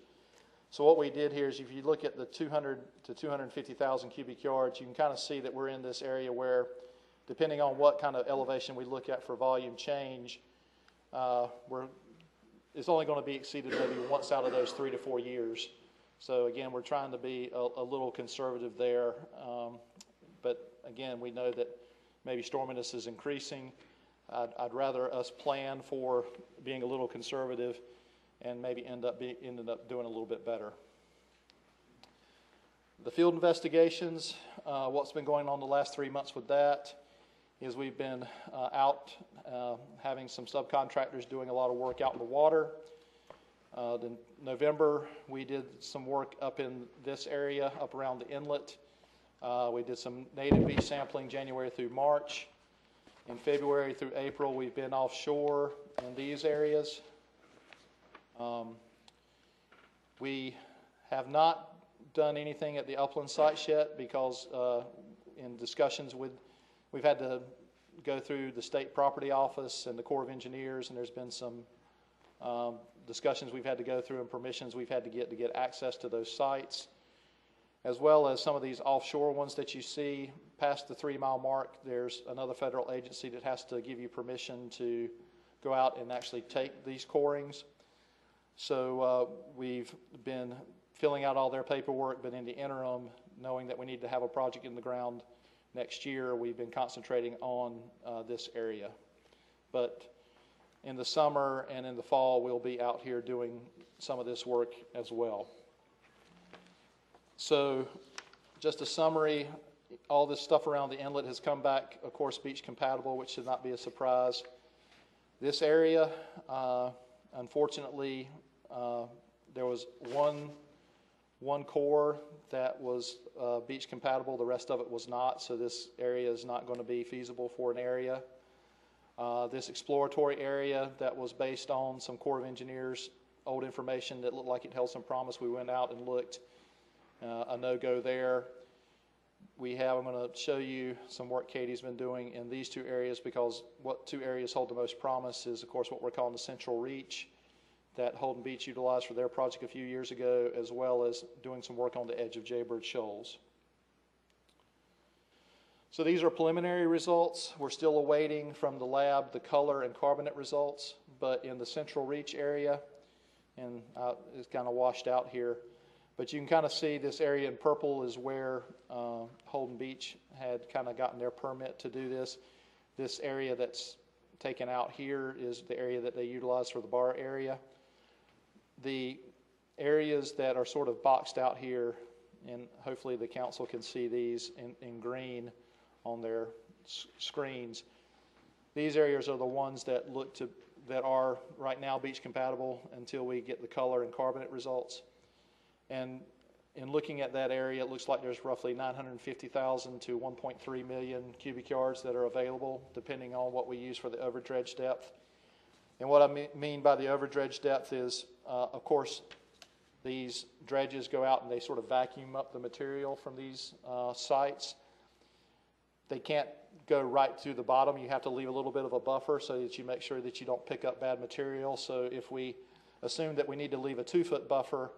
So what we did here is, if you look at the 200 to 250,000 cubic yards, you can kind of see that we're in this area where, depending on what kind of elevation we look at for volume change, it's only going to be exceeded maybe once out of those 3 to 4 years. So again, we're trying to be a little conservative there. But again, we know that maybe storminess is increasing. I'd rather us plan for being a little conservative and maybe ended up doing a little bit better. The field investigations, what's been going on the last 3 months with that is we've been out having some subcontractors doing a lot of work out in the water. In November, we did some work up in this area, up around the inlet. We did some native beach sampling January through March. In February through April, we've been offshore in these areas. We have not done anything at the upland sites yet because in discussions we've had to go through the state property office and the Corps of Engineers, and there's been some discussions we've had to go through and permissions we've had to get access to those sites, as well as some of these offshore ones that you see past the 3-mile mark. There's another federal agency that has to give you permission to go out and actually take these corings. So we've been filling out all their paperwork, but in the interim, knowing that we need to have a project in the ground next year, we've been concentrating on this area. But in the summer and in the fall, we'll be out here doing some of this work as well. So just a summary, all this stuff around the inlet has come back, of course, beach compatible, which should not be a surprise. This area, unfortunately, there was one core that was beach compatible. The rest of it was not, so this area is not going to be feasible for an area. This exploratory area that was based on some Corps of Engineers old information that looked like it held some promise. We went out and looked, a no-go there. I'm going to show you some work Katie's been doing in these two areas, because what two areas hold the most promise is, of course, what we're calling the Central Reach that Holden Beach utilized for their project a few years ago, as well as doing some work on the edge of Jaybird Shoals. So these are preliminary results. We're still awaiting from the lab the color and carbonate results, but in the Central Reach area, and it's kind of washed out here, but you can kind of see this area in purple is where Holden Beach had kind of gotten their permit to do this. This area that's taken out here is the area that they utilize for the bar area. The areas that are sort of boxed out here, and hopefully the council can see these in green on their screens. These areas are the ones that that are right now beach compatible until we get the color and carbonate results. And in looking at that area, it looks like there's roughly 950,000 to 1.3 million cubic yards that are available, depending on what we use for the overdredge depth. And what I mean by the overdredge depth is, of course, these dredges go out and they sort of vacuum up the material from these sites. They can't go right to the bottom. You have to leave a little bit of a buffer so that you make sure that you don't pick up bad material. So if we assume that we need to leave a 2-foot buffer,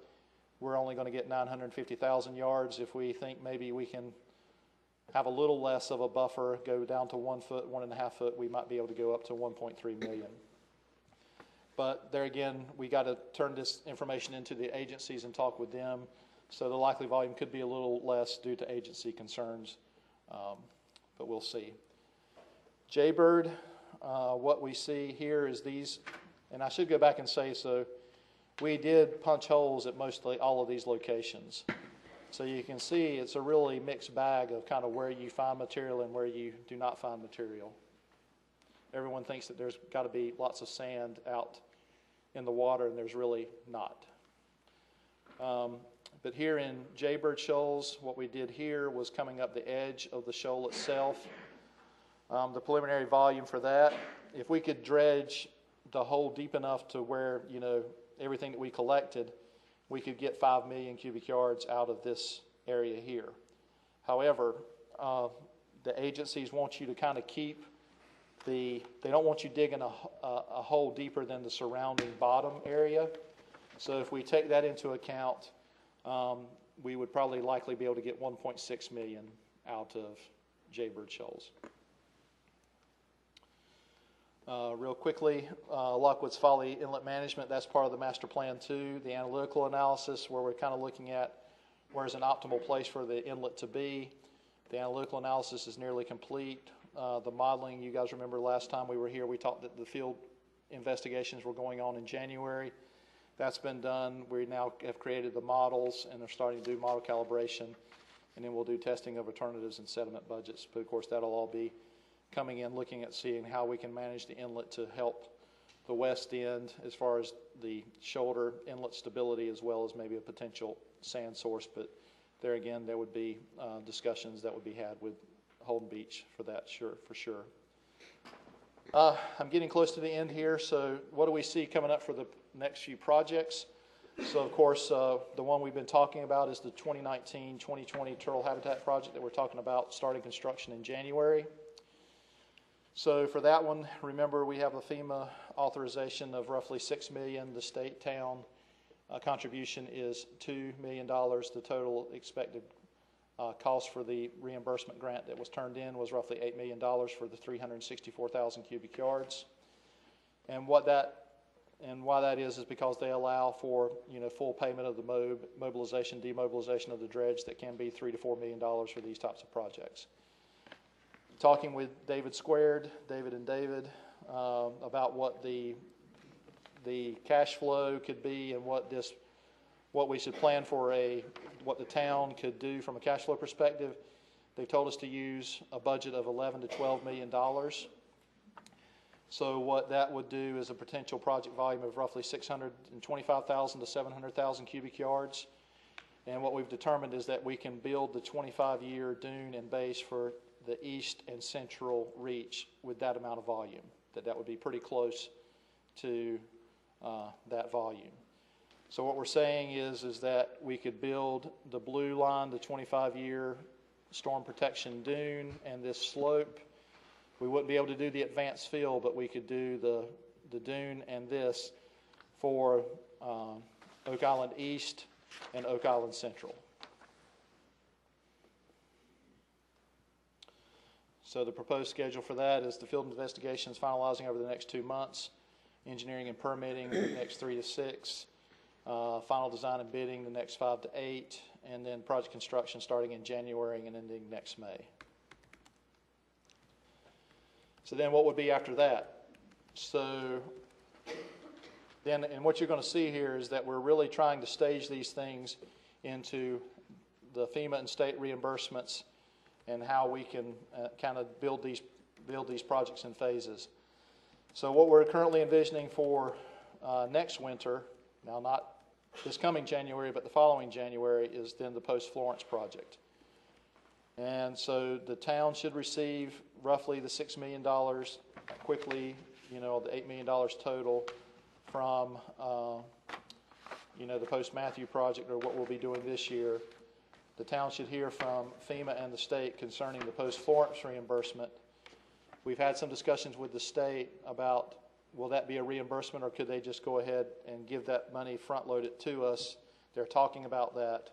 we're only going to get 950,000 yards. If we think maybe we can have a little less of a buffer, go down to 1 foot, 1.5 foot, we might be able to go up to 1.3 million. But there again, we got to turn this information into the agencies and talk with them. So the likely volume could be a little less due to agency concerns, but we'll see. Jaybird, what we see here is these, and I should go back and say, so we did punch holes at mostly all of these locations. So you can see it's a really mixed bag of kind of where you find material and where you do not find material. Everyone thinks that there's got to be lots of sand out in the water, and there's really not. But here in Jaybird Shoals, what we did here was coming up the edge of the shoal itself. The preliminary volume for that, if we could dredge the hole deep enough to where, you know, everything that we collected, we could get 5 million cubic yards out of this area here. However, the agencies want you to kind of keep they don't want you digging a hole deeper than the surrounding bottom area. So if we take that into account, we would probably likely be able to get 1.6 million out of Jaybird Shoals. Real quickly, Lockwoods Folly Inlet Management, that's part of the master plan too. The analytical analysis, where we're kind of looking at where's an optimal place for the inlet to be. The analytical analysis is nearly complete. The modeling, you guys remember last time we were here, we talked that the field investigations were going on in January. That's been done. We now have created the models and are starting to do model calibration, and then we'll do testing of alternatives and sediment budgets. But of course, that'll all be coming in, looking at seeing how we can manage the inlet to help the west end as far as the shoulder inlet stability, as well as maybe a potential sand source. But there again, there would be discussions that would be had with Holden Beach for that, for sure. I'm getting close to the end here, so what do we see coming up for the next few projects? So, of course, the one we've been talking about is the 2019-2020 Turtle Habitat Project that we're talking about starting construction in January. So for that one, remember we have a FEMA authorization of roughly $6 million. The state town contribution is $2 million. The total expected cost for the reimbursement grant that was turned in was roughly $8 million for the 364,000 cubic yards. And why that is because they allow for full payment of the mobilization, demobilization of the dredge that can be $3 to $4 million for these types of projects. Talking with David and David, about what the cash flow could be and what we should plan for what the town could do from a cash flow perspective. They told us to use a budget of $11 to $12 million. So what that would do is a potential project volume of roughly 625,000 to 700,000 cubic yards. And what we've determined is that we can build the 25-year dune and base for the east and central reach with that amount of volume. That would be pretty close to that volume. So what we're saying is that we could build the blue line, the 25-year storm protection dune, and this slope. We wouldn't be able to do the advanced fill, but we could do the dune and this for Oak Island East and Oak Island Central. So the proposed schedule for that is the field investigations finalizing over the next 2 months, engineering and permitting the next 3 to 6, final design and bidding the next 5 to 8, and then project construction starting in January and ending next May. So then what would be after that? So then, and what you're going to see here is that we're really trying to stage these things into the FEMA and state reimbursements and how we can kind of build these projects in phases. So what we're currently envisioning for next winter, now not this coming January, but the following January, is then the post-Florence project. And so the town should receive roughly the $6 million quickly, the $8 million total from, the post-Matthew project, or what we'll be doing this year. The town should hear from FEMA and the state concerning the post-Florence reimbursement. We've had some discussions with the state about, will that be a reimbursement, or could they just go ahead and give that money front-loaded to us? They're talking about that.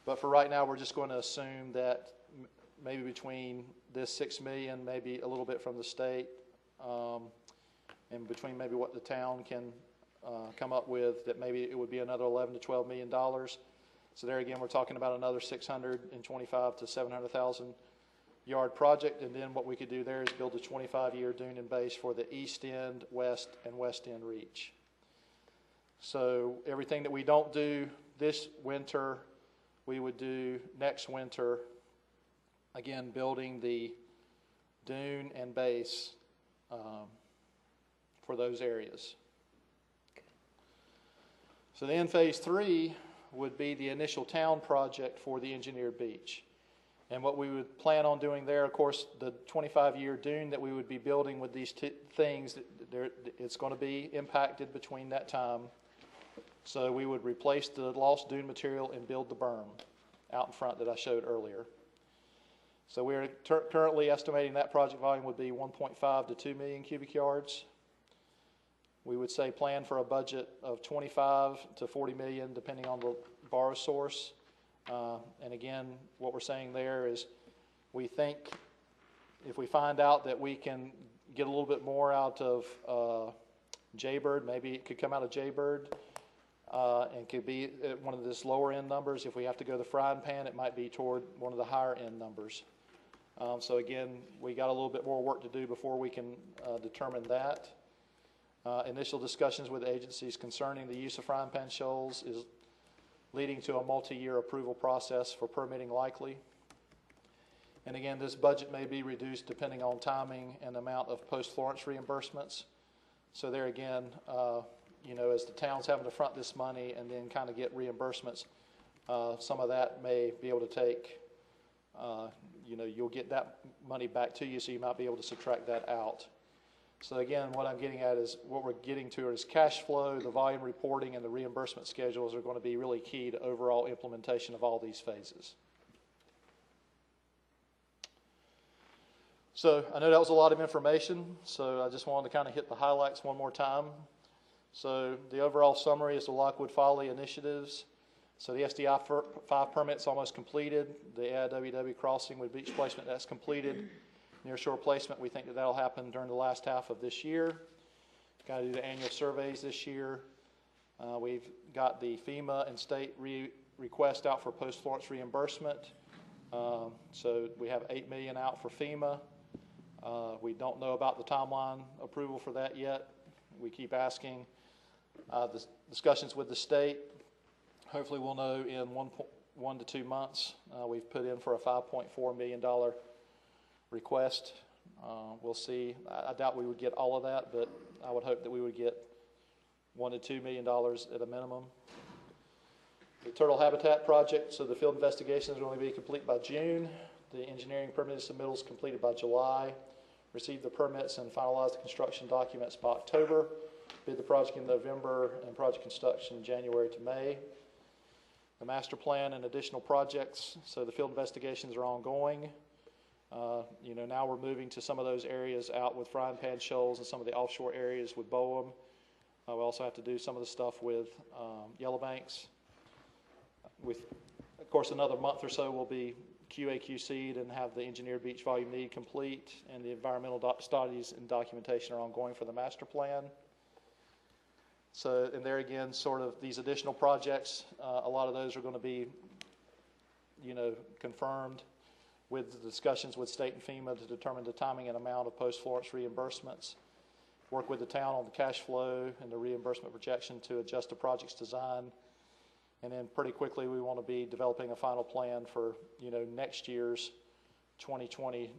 But for right now, we're just going to assume that maybe between this $6 million, maybe a little bit from the state, and between maybe what the town can come up with, that maybe it would be another $11 to $12 million. So there again, we're talking about another 625 to 700,000 yard project, and then what we could do there is build a 25-year dune and base for the east end, west, and west end reach. So everything that we don't do this winter, we would do next winter, again building the dune and base for those areas. So then phase 3 would be the initial town project for the engineered beach. And what we would plan on doing there, of course, the 25-year dune that we would be building with these things, it's going to be impacted between that time. So we would replace the lost dune material and build the berm out in front that I showed earlier. So we're currently estimating that project volume would be 1.5 to 2 million cubic yards. We would say plan for a budget of 25 to 40 million, depending on the borrow source. And again, what we're saying there is we think if we find out that we can get a little bit more out of Jaybird, maybe it could come out of Jaybird, and could be at one of this lower end numbers. If we have to go the frying pan, it might be toward one of the higher end numbers. So again, we got a little bit more work to do before we can determine that. Initial discussions with agencies concerning the use of frying pan shoals is leading to a multi-year approval process for permitting likely. And again, this budget may be reduced depending on timing and amount of post-Florence reimbursements. So there again, as the town's having to front this money and then kind of get reimbursements, some of that may be able to take, you'll get that money back to you, so you might be able to subtract that out. So again, what I'm getting at is what we're getting to is cash flow, the volume reporting, and the reimbursement schedules are going to be really key to overall implementation of all these phases. So I know that was a lot of information, so I just wanted to kind of hit the highlights one more time. So the overall summary is the Lockwood Folly initiatives. So the SDI 5 permit's almost completed. The AIWW crossing with beach placement, that's completed. Nearshore placement, we think that that'll happen during the last half of this year. Got to do the annual surveys this year. We've got the FEMA and state request out for post-Florence reimbursement. So we have $8 million out for FEMA. We don't know about the timeline approval for that yet. We keep asking. The discussions with the state, hopefully we'll know in 1 to 2 months. We've put in for a $5.4 million request. We'll see. I doubt we would get all of that, but I would hope that we would get $1 to $2 million at a minimum. The turtle habitat project, so the field investigations are going to be complete by June. The engineering permit submittals completed by July. Receive the permits and finalize the construction documents by October. Bid the project in November and project construction January to May. The master plan and additional projects, so the field investigations are ongoing. Now we're moving to some of those areas out with frying pan shoals and some of the offshore areas with BOEM. We also have to do some of the stuff with Yellowbanks. With, of course, another month or so we'll be QA/QC'd and have the engineered beach volume need complete, and the environmental studies and documentation are ongoing for the master plan. So, and there again, sort of these additional projects, a lot of those are going to be, confirmed with the discussions with state and FEMA to determine the timing and amount of post-Florence reimbursements. Work with the town on the cash flow and the reimbursement projection to adjust the project's design. And then pretty quickly we want to be developing a final plan for, next year's 2020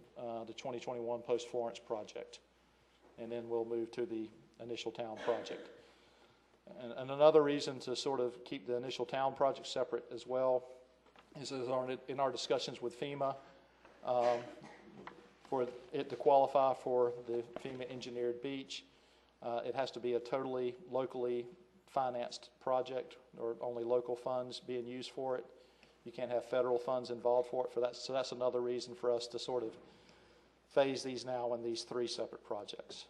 to 2021 post-Florence project. And then we'll move to the initial town project. And another reason to sort of keep the initial town project separate as well is in our discussions with FEMA, for it to qualify for the FEMA engineered beach, it has to be a totally locally financed project or only local funds being used for it. You can't have federal funds involved for it for that. So that's another reason for us to sort of phase these now in these 3 separate projects.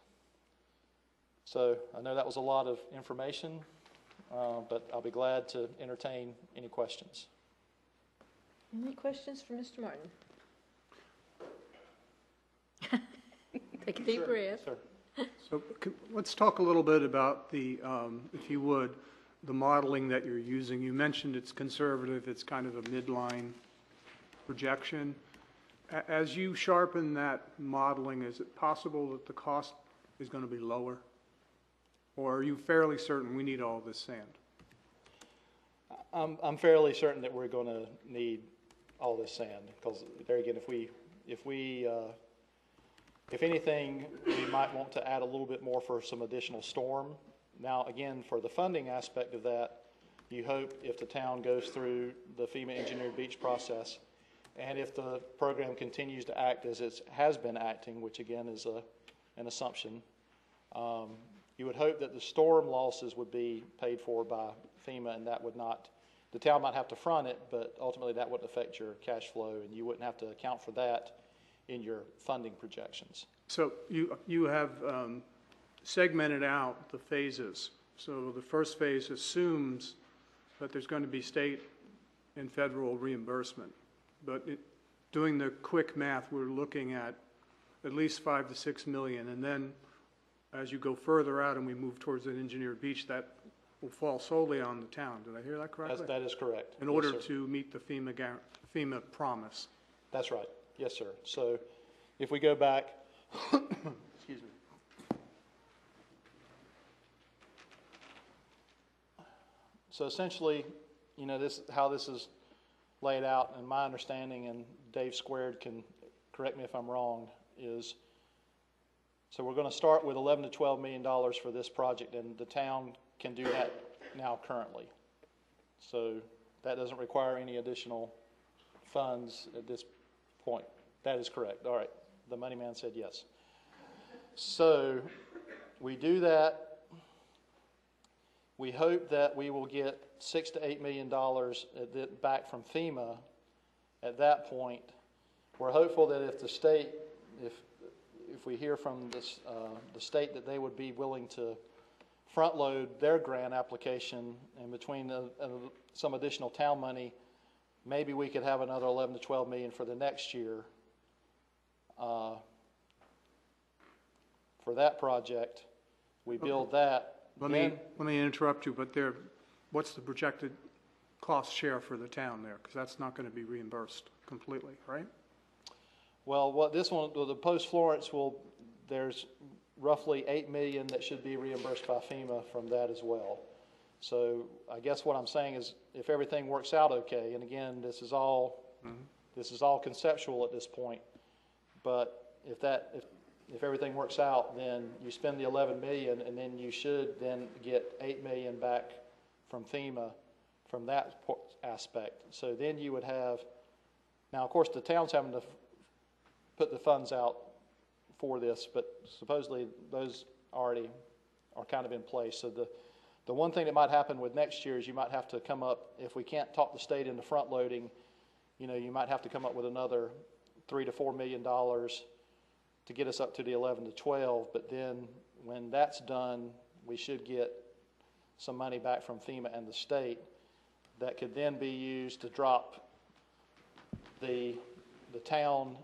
So I know that was a lot of information, but I'll be glad to entertain any questions. Any questions for Mr. Martin? Take a deep breath. Sure. So let's talk a little bit about the, if you would, the modeling that you're using. You mentioned it's conservative, it's kind of a midline projection. As you sharpen that modeling, is it possible that the cost is going to be lower? Or are you fairly certain we need all this sand? I'm fairly certain that we're going to need all this sand, because there again, if anything, we might want to add a little bit more for some additional storm. Now, again, for the funding aspect of that, you hope if the town goes through the FEMA engineered beach process, and if the program continues to act as it has been acting, which again is an assumption, you would hope that the storm losses would be paid for by FEMA, and that would not, the town might have to front it, but ultimately that wouldn't affect your cash flow, and you wouldn't have to account for that in your funding projections. So you have segmented out the phases. So the first phase assumes that there's going to be state and federal reimbursement. But doing the quick math, we're looking at least $5 to $6 million. And then as you go further out and we move towards an engineered beach, that will fall solely on the town. Did I hear that correctly? That is correct. In order to meet the FEMA promise. That's right. Yes, sir. So if we go back, excuse me. So essentially, how this is laid out, and my understanding, and Dave Squared can correct me if I'm wrong, is so we're going to start with $11 to $12 million for this project, and the town can do that now currently. So that doesn't require any additional funds at this point. That is correct. All right. The money man said yes. So we do that. We hope that we will get $6 to $8 million back from FEMA at that point. We're hopeful that if the state, if we hear from this, the state that they would be willing to front load their grant application, and between some additional town money, maybe we could have another 11 to 12 million for the next year for that project. We build that. Let me interrupt you, but what's the projected cost share for the town there? Because that's not going to be reimbursed completely, right? Well, what this one, the post Florence there's roughly 8 million that should be reimbursed by FEMA from that as well. So I guess what I'm saying is, if everything works out okay, and again, this is all conceptual at this point, but if everything works out, then you spend the 11 million, and then you should then get 8 million back from FEMA from that aspect. So then you would have, now of course the town's having to put the funds out for this, but supposedly those already are kind of in place. So the one thing that might happen with next year is you might have to come up, if we can't talk the state into front loading, you might have to come up with another $3 to $4 million to get us up to the 11 to 12, but then when that's done, we should get some money back from FEMA and the state that could then be used to drop the town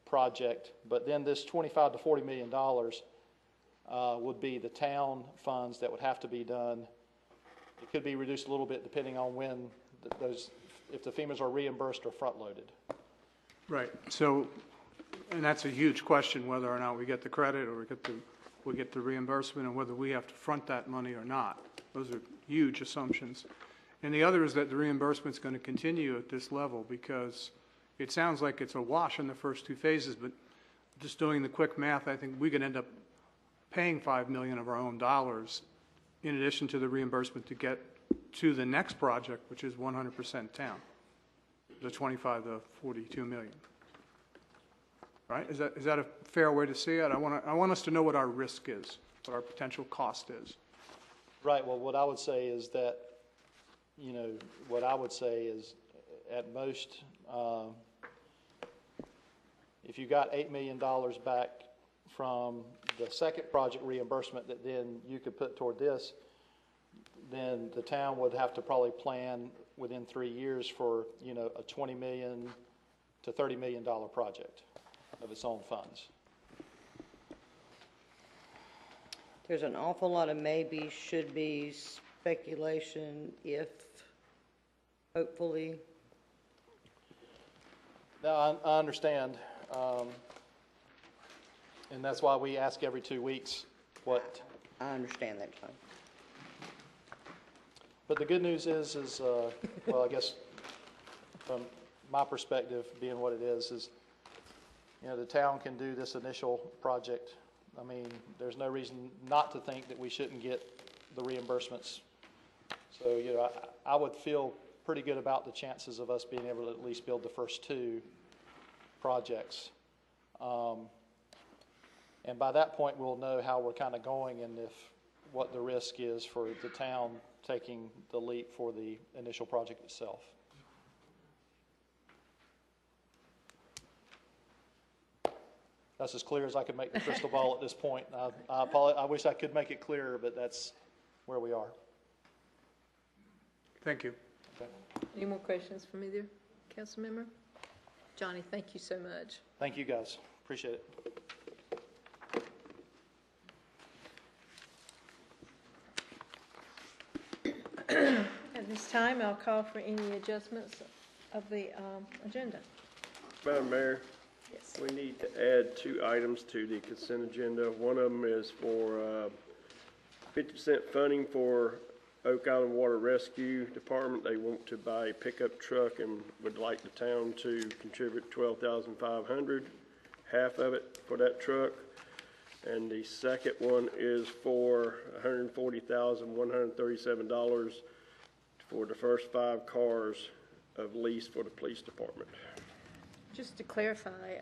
project. But then this 25 to $40 million would be the town funds that would have to be done. It could be reduced a little bit depending on when if the FEMAs are reimbursed or front loaded. Right. So, and that's a huge question, whether or not we get the credit or we get the reimbursement, and whether we have to front that money or not. Those are huge assumptions. And the other is that the reimbursement's going to continue at this level, because it sounds like it's a wash in the first two phases, but just doing the quick math, I think we could end up paying $5 million of our own dollars in addition to the reimbursement to get to the next project, which is 100% town, the 25 to 42 million. Right? Is that a fair way to see it? I want us to know what our risk is, what our potential cost is. Right. Well, what I would say is that, at most, if you got $8 million back from the second project reimbursement that then you could put toward this, then the town would have to probably plan within 3 years for, a $20 million to $30 million project of its own funds. There's an awful lot of maybe, should be, speculation, if, hopefully. No, I understand. And that's why we ask every 2 weeks what. I understand that, John. But the good news is well, I guess from my perspective, being what it is the town can do this initial project. I mean, there's no reason not to think that we shouldn't get the reimbursements. So, I would feel pretty good about the chances of us being able to at least build the first 2 projects. And by that point, we'll know how we're kind of going and what the risk is for the town taking the leap for the initial project itself. That's as clear as I could make the crystal ball at this point. I wish I could make it clearer, but that's where we are. Thank you. Okay. Any more questions from either council member? Johnny, thank you so much. Thank you, guys. Appreciate it. At this time, I'll call for any adjustments of the agenda. Madam Mayor, Yes. we need to add 2 items to the consent agenda. One of them is for 50% funding for Oak Island Water Rescue Department. They want to buy a pickup truck and would like the town to contribute $12,500, half of it for that truck. And the second one is for $140,137 for the first 5 cars of lease for the police department. Just to clarify,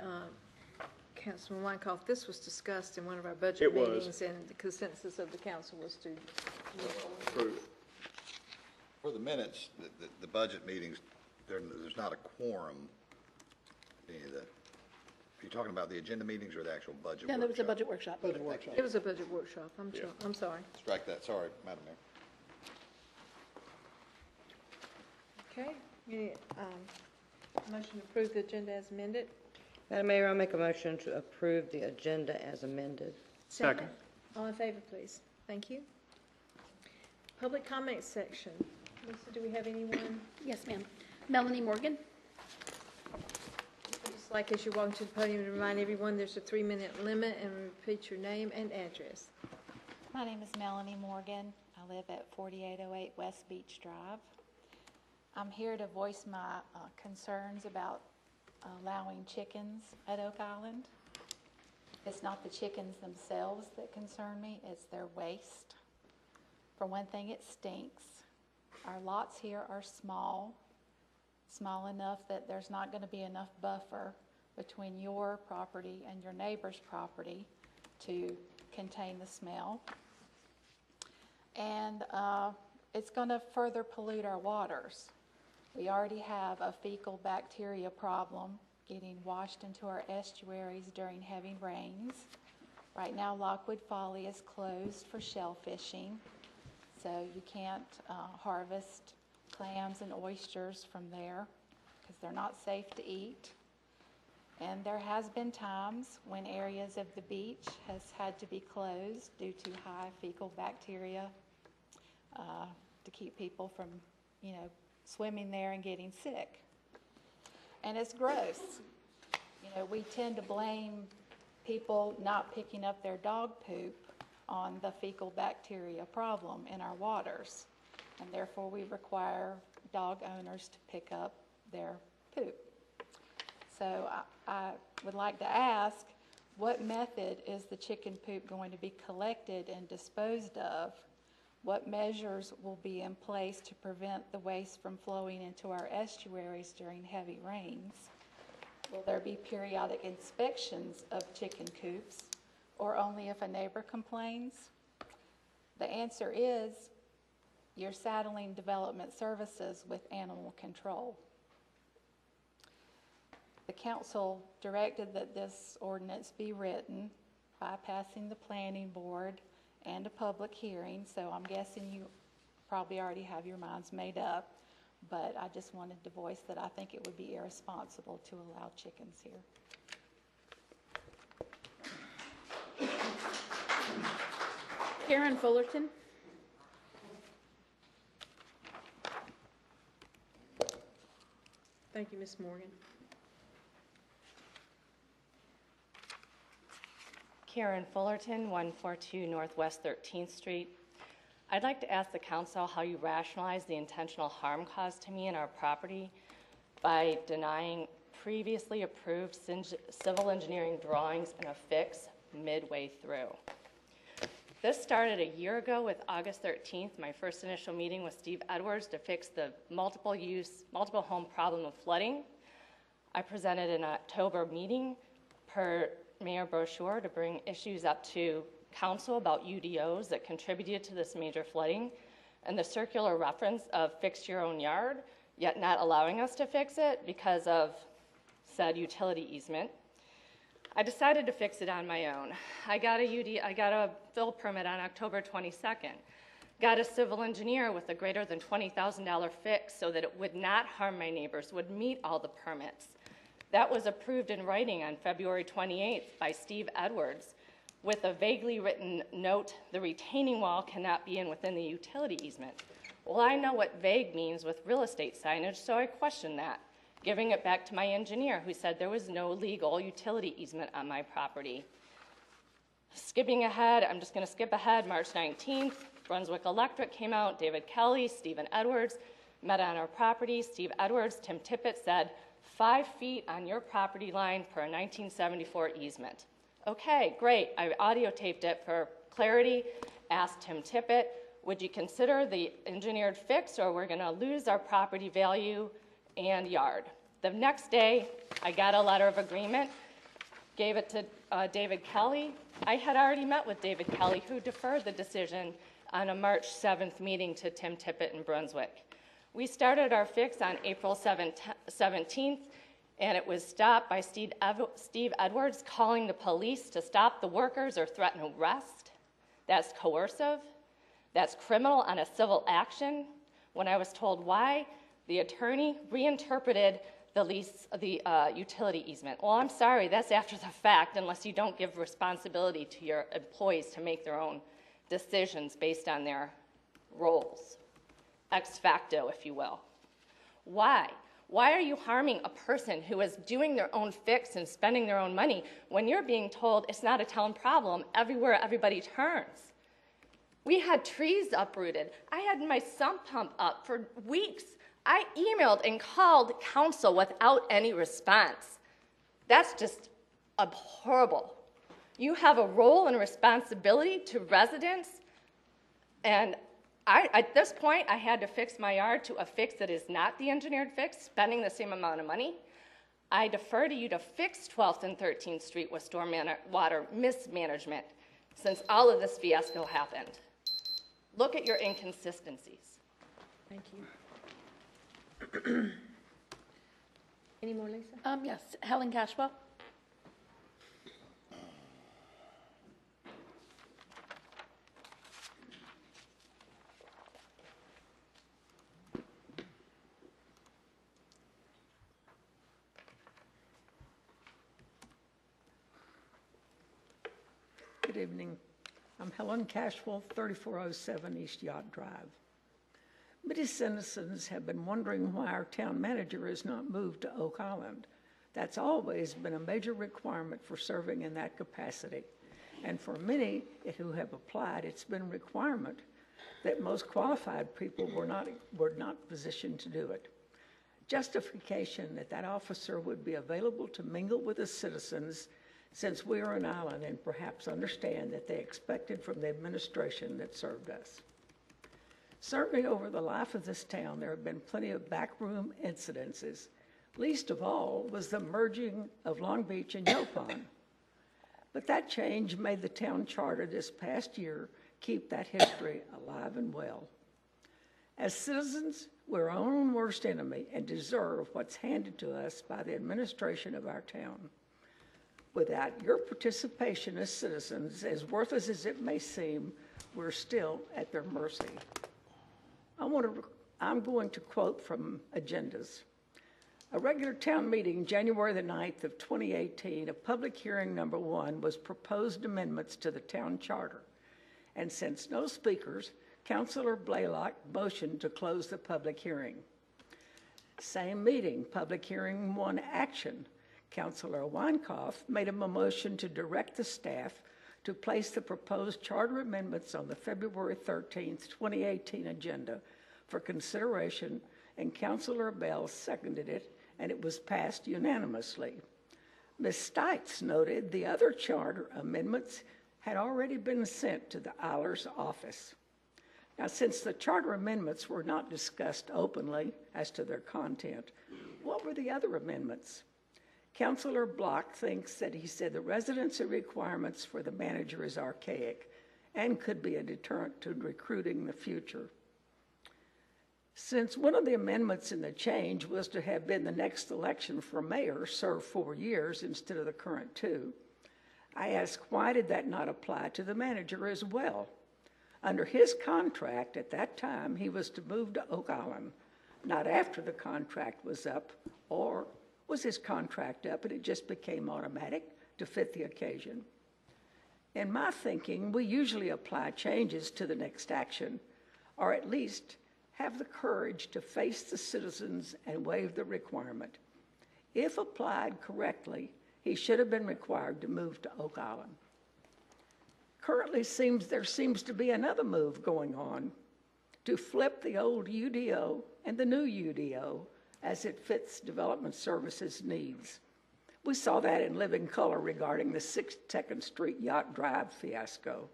Councilman Weinkauf, this was discussed in one of our budget It was. meetings, and the consensus of the council was to Approve it. For the minutes, the budget meetings, there's not a quorum. Any of the, are you talking about the agenda meetings or the actual budget Yeah, workshop? there was a budget workshop. Budget workshop. It was a budget workshop, I'm sorry. Strike that, sorry, Madam Mayor. Okay, any, motion to approve the agenda as amended? Madam Mayor, I'll make a motion to approve the agenda as amended. Second. All in favor, please. Thank you. Public comment section. Lisa, do we have anyone? Yes, ma'am. Melanie Morgan. Just like as you're walking to the podium, to remind everyone there's a 3-minute limit, and repeat your name and address. My name is Melanie Morgan. I live at 4808 West Beach Drive. I'm here to voice my concerns about allowing chickens at Oak Island. It's not the chickens themselves that concern me, it's their waste. For one thing, it stinks. Our lots here are small enough that there's not going to be enough buffer between your property and your neighbor's property to contain the smell. And it's going to further pollute our waters. We already have a fecal bacteria problem getting washed into our estuaries during heavy rains. Right now, Lockwood Folly is closed for shellfishing, so you can't harvest clams and oysters from there because they're not safe to eat. And there has been times when areas of the beach has had to be closed due to high fecal bacteria to keep people from, swimming there and getting sick. And it's gross. We tend to blame people not picking up their dog poop on the fecal bacteria problem in our waters. And therefore we require dog owners to pick up their poop. So I would like to ask, what method is the chicken poop going to be collected and disposed of? What measures will be in place to prevent the waste from flowing into our estuaries during heavy rains? Will there be periodic inspections of chicken coops, or only if a neighbor complains? The answer is you're saddling development services with animal control. The council directed that this ordinance be written, bypassing the planning board and a public hearing, so I'm guessing you probably already have your minds made up, but I just wanted to voice that I think it would be irresponsible to allow chickens here. Karen Fullerton. Thank you, Ms. Morgan. Karen Fullerton, 142 Northwest 13th Street. I'd like to ask the council how you rationalize the intentional harm caused to me and our property by denying previously approved civil engineering drawings and a fix midway through. This started a year ago with August 13th, my first initial meeting with Steve Edwards to fix the multiple home problem of flooding. I presented an October meeting per Mayor brochure to bring issues up to council about UDOs that contributed to this major flooding, and the circular reference of fix your own yard, yet not allowing us to fix it because of said utility easement. I decided to fix it on my own. I got a fill permit on October 22nd. Got a civil engineer with a greater than $20,000 fix so that it would not harm my neighbors, would meet all the permits. That was approved in writing on February 28th by Steve Edwards with a vaguely written note, the retaining wall cannot be within the utility easement. Well, I know what vague means with real estate signage, so I questioned that, giving it back to my engineer who said there was no legal utility easement on my property. Skipping ahead, I'm just going to skip ahead, March 19th, Brunswick Electric came out, David Kelly, Stephen Edwards met on our property. Steve Edwards, Tim Tippett said, 5 feet on your property line per a 1974 easement. Okay, great. I audio taped it for clarity, asked Tim Tippett, would you consider the engineered fix or we're going to lose our property value and yard? The next day, I got a letter of agreement gave it to David Kelly. I had already met with David Kelly, who deferred the decision on a March 7th meeting to Tim Tippett in Brunswick. We started our fix on April 17th, and it was stopped by Steve Edwards calling the police to stop the workers or threaten arrest. That's coercive. That's criminal on a civil action. When I was told why, the attorney reinterpreted the utility easement. Well, I'm sorry, that's after the fact, unless you don't give responsibility to your employees to make their own decisions based on their roles. Ex facto, if you will. Why? Why are you harming a person who is doing their own fix and spending their own money when you're being told it's not a town problem everywhere everybody turns? We had trees uprooted. I had my sump pump up for weeks. I emailed and called council without any response. That's just horrible. You have a role and responsibility to residents, and at this point, I had to fix my yard to a fix that is not the engineered fix, spending the same amount of money. I defer to you to fix 12th and 13th Street with stormwater mismanagement since all of this fiasco happened. Look at your inconsistencies. Thank you. Any more, Lisa? Yes, Helen Cashwell. Good evening. I'm Helen Cashwell, 3407 East Yacht Drive. Many citizens have been wondering why our town manager is not moved to Oak Island. That's always been a major requirement for serving in that capacity. And for many who have applied, it's been a requirement that most qualified people were not positioned to do it. Justification that officer would be available to mingle with the citizens since we are an island and perhaps understand that they expected from the administration that served us. Certainly over the life of this town, there have been plenty of backroom incidences. Least of all was the merging of Long Beach and Yopon. But that change made the town charter this past year keep that history alive and well. As citizens, we're our own worst enemy and deserve what's handed to us by the administration of our town. Without your participation as citizens, as worthless as it may seem, we're still at their mercy. I'm going to quote from agendas. A regular town meeting, January the 9th of 2018, of public hearing number 1 was proposed amendments to the town charter. And since no speakers, Councilor Blaylock motioned to close the public hearing. Same meeting, public hearing 1 action. Councilor Weinkoff made a motion to direct the staff to place the proposed charter amendments on the February 13th, 2018 agenda for consideration, and Councilor Bell seconded it, and it was passed unanimously. Ms. Stites noted the other charter amendments had already been sent to the Eiler's office. Now, since the charter amendments were not discussed openly as to their content, what were the other amendments? Councilor Block thinks that he said the residency requirements for the manager is archaic and could be a deterrent to recruiting in the future. Since one of the amendments in the change was to have been the next election for mayor serve 4 years instead of the current 2, I asked why did that not apply to the manager as well? Under his contract at that time, he was to move to Oak Island, not after the contract was up, or was his contract up and it just became automatic to fit the occasion? In my thinking, we usually apply changes to the next action, or at least have the courage to face the citizens and waive the requirement. If applied correctly, he should have been required to move to Oak Island. Currently, there seems to be another move going on to flip the old UDO and the new UDO as it fits development services needs. We saw that in living color regarding the 62nd Street Yacht Drive fiasco.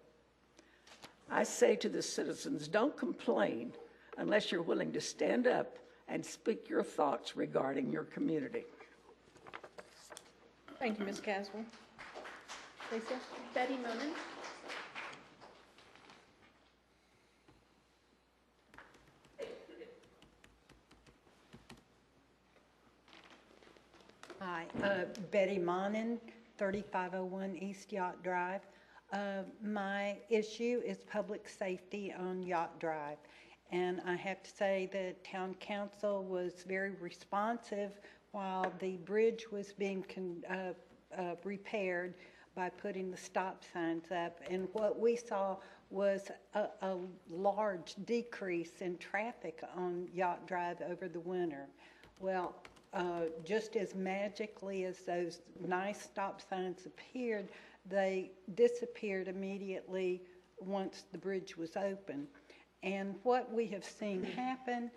I say to the citizens, don't complain unless you're willing to stand up and speak your thoughts regarding your community. Thank you, Ms. Caswell. Lisa? Betty Monin. Hi, Betty Monin, 3501 East Yacht Drive. My issue is public safety on Yacht Drive. And I have to say that town council was very responsive while the bridge was being repaired by putting the stop signs up. And what we saw was a large decrease in traffic on Yacht Drive over the winter. Well, just as magically as those nice stop signs appeared, they disappeared immediately once the bridge was open. And what we have seen happen,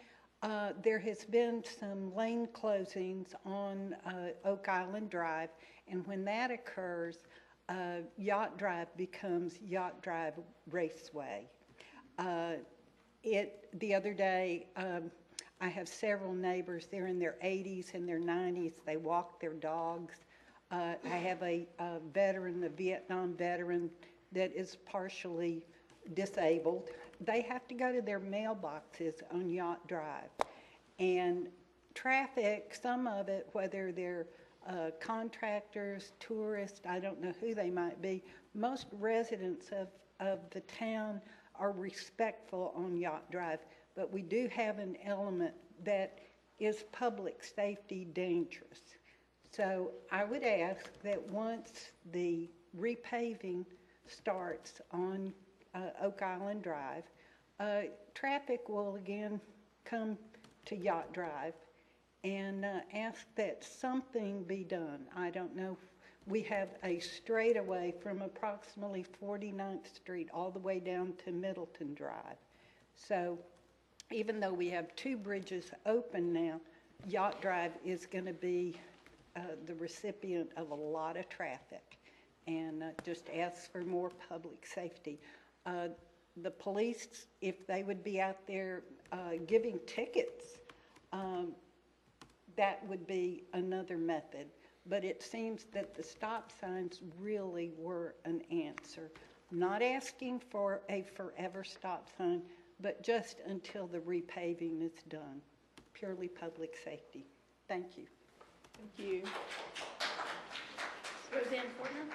there has been some lane closings on Oak Island Drive, and when that occurs, Yacht Drive becomes Yacht Drive Raceway. The other day, I have several neighbors, they're in their 80s and their 90s, they walk their dogs. I have a veteran, a Vietnam veteran, that is partially disabled. They have to go to their mailboxes on Yacht Drive. And traffic, some of it, whether they're contractors, tourists, I don't know who they might be, most residents of the town are respectful on Yacht Drive. But we do have an element that is public safety dangerous. So I would ask that once the repaving starts on Oak Island Drive, traffic will again come to Yacht Drive, and ask that something be done. I don't know. We have a straightaway from approximately 49th Street all the way down to Middleton Drive. So even though we have two bridges open now, Yacht Drive is going to be the recipient of a lot of traffic, and just ask for more public safety. The police, if they would be out there giving tickets, that would be another method. But it seems that the stop signs really were an answer. Not asking for a forever stop sign, but just until the repaving is done. Purely public safety. Thank you. Thank you. Roseanne Fortner.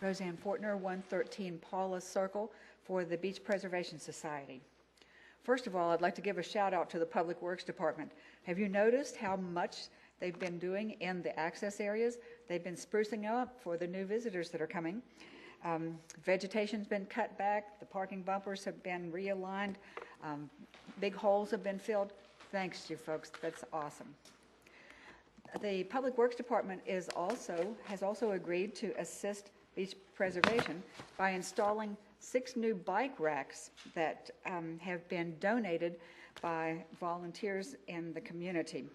Roseanne Fortner, 113 Paula Circle, for the Beach Preservation Society. First of all, I'd like to give a shout out to the Public Works Department. Have you noticed how much they've been doing in the access areas? They've been sprucing up for the new visitors that are coming. Vegetation's been cut back, the parking bumpers have been realigned, big holes have been filled. Thanks, you folks, that's awesome. The Public Works Department has also agreed to assist beach preservation by installing 6 new bike racks that have been donated by volunteers in the community.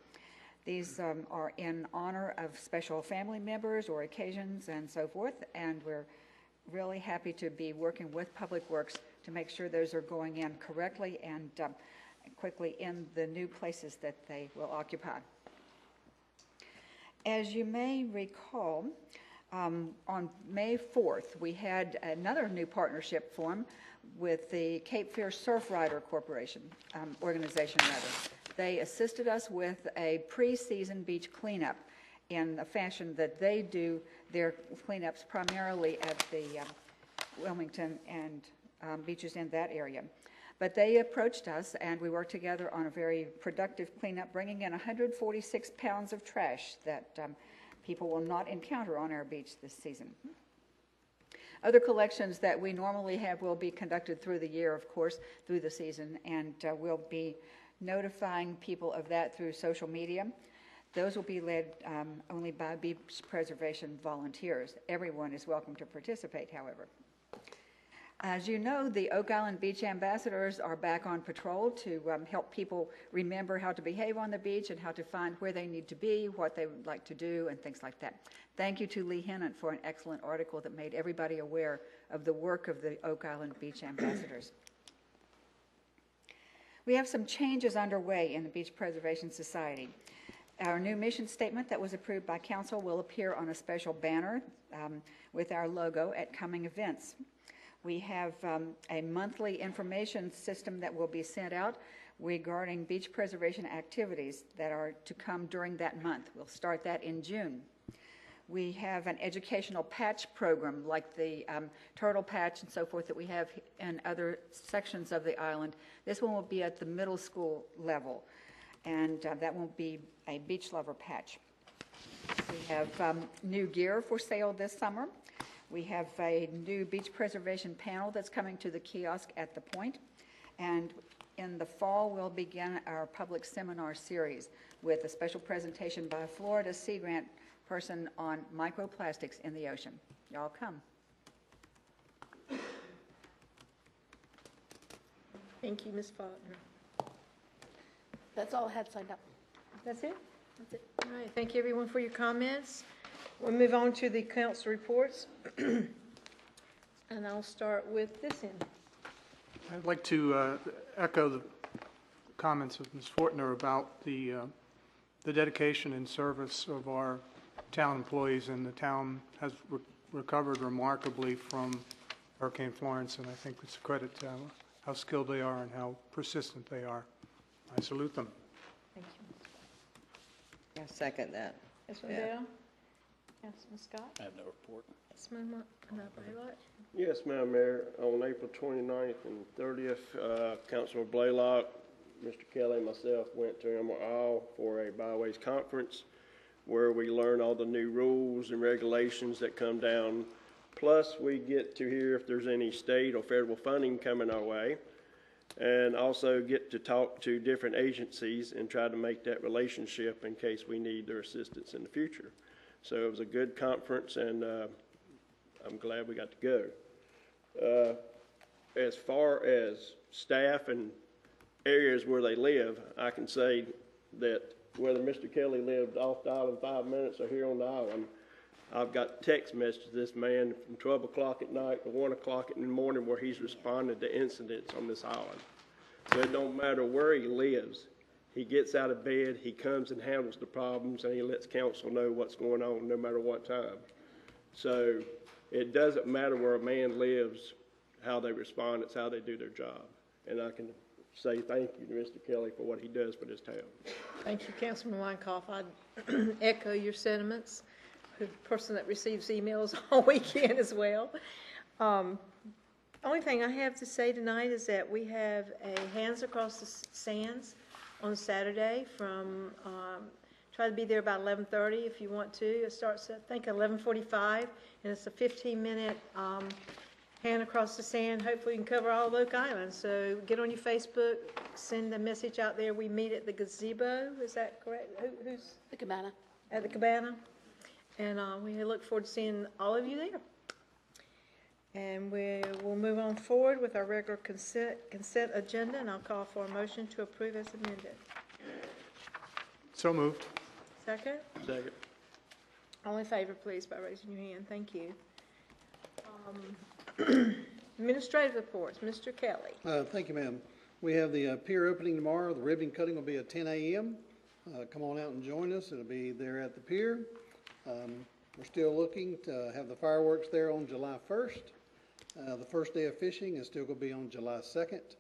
These are in honor of special family members or occasions and so forth, and we're really happy to be working with Public Works to make sure those are going in correctly and quickly in the new places that they will occupy. As you may recall, on May 4th, we had another new partnership form with the Cape Fear Surf Rider Corporation, organization rather. They assisted us with a pre-season beach cleanup in a fashion that they do their cleanups primarily at the Wilmington and beaches in that area. But they approached us, and we worked together on a very productive cleanup, bringing in 146 pounds of trash that people will not encounter on our beach this season. Other collections that we normally have will be conducted through the year, of course, through the season, and we'll be notifying people of that through social media. Those will be led only by beach preservation volunteers. Everyone is welcome to participate, however. As you know, the Oak Island Beach Ambassadors are back on patrol to help people remember how to behave on the beach and how to find where they need to be, what they would like to do, and things like that. Thank you to Lee Hennant for an excellent article that made everybody aware of the work of the Oak Island Beach Ambassadors. We have some changes underway in the Beach Preservation Society. Our new mission statement that was approved by council will appear on a special banner with our logo at coming events. We have a monthly information system that will be sent out regarding beach preservation activities that are to come during that month. We'll start that in June. We have an educational patch program like the turtle patch and so forth that we have in other sections of the island. This one will be at the middle school level, and that won't be a beach lover patch. We have new gear for sale this summer. We have a new beach preservation panel that's coming to the kiosk at the point. And in the fall, we'll begin our public seminar series with a special presentation by a Florida Sea Grant person on microplastics in the ocean. Y'all come. Thank you, Ms. Faulkner. That's all I had signed up. That's it? That's it. All right, thank you everyone for your comments. We'll move on to the council reports. And I'll start with this end. I'd like to echo the comments of Ms. Fortner about the dedication and service of our town employees, and the town has recovered remarkably from Hurricane Florence, and I think it's a credit to how skilled they are and how persistent they are. I salute them. Thank you. I second that. Councilman Bell? Councilman Scott? I have no report. Councilman Blaylock? Yes, Madam Mayor. On April 29th and 30th, Councilor Blaylock, Mr. Kelly, and myself went to Emerald for a byways conference where we learn all the new rules and regulations that come down. Plus, we get to hear if there's any state or federal funding coming our way, and also get to talk to different agencies and try to make that relationship in case we need their assistance in the future. So it was a good conference, and I'm glad we got to go. As far as staff and areas where they live, I can say that whether Mr. Kelly lived off the island 5 minutes or here on the island, I've got text messages to this man from 12 o'clock at night to 1 o'clock in the morning where he's responded to incidents on this island. So it don't matter where he lives. He gets out of bed, he comes and handles the problems, and he lets council know what's going on no matter what time. So it doesn't matter where a man lives, how they respond, it's how they do their job. And I can say thank you to Mr. Kelly for what he does for this town. Thank you, Councilman Weinkoff. I'd echo your sentiments. The person that receives emails all weekend as well. Only thing I have to say tonight is that we have a Hands Across the Sands on Saturday from, try to be there about 11:30 if you want to. It starts at, I think, 11:45, and it's a 15-minute hand across the sand. Hopefully you can cover all of Oak Island. So get on your Facebook, send a message out there. We meet at the gazebo. Is that correct? Who's? The Cabana. At the Cabana. And we look forward to seeing all of you there. And we'll move on forward with our regular consent agenda, and I'll call for a motion to approve as amended. So moved. Second? Second. All in favor, please, by raising your hand. Thank you. Administrative reports. Mr. Kelly. Thank you, ma'am. We have the pier opening tomorrow. The ribbon cutting will be at 10 a.m. Come on out and join us. It'll be there at the pier. We're still looking to have the fireworks there on July 1st. The first day of fishing is still going to be on July 2nd.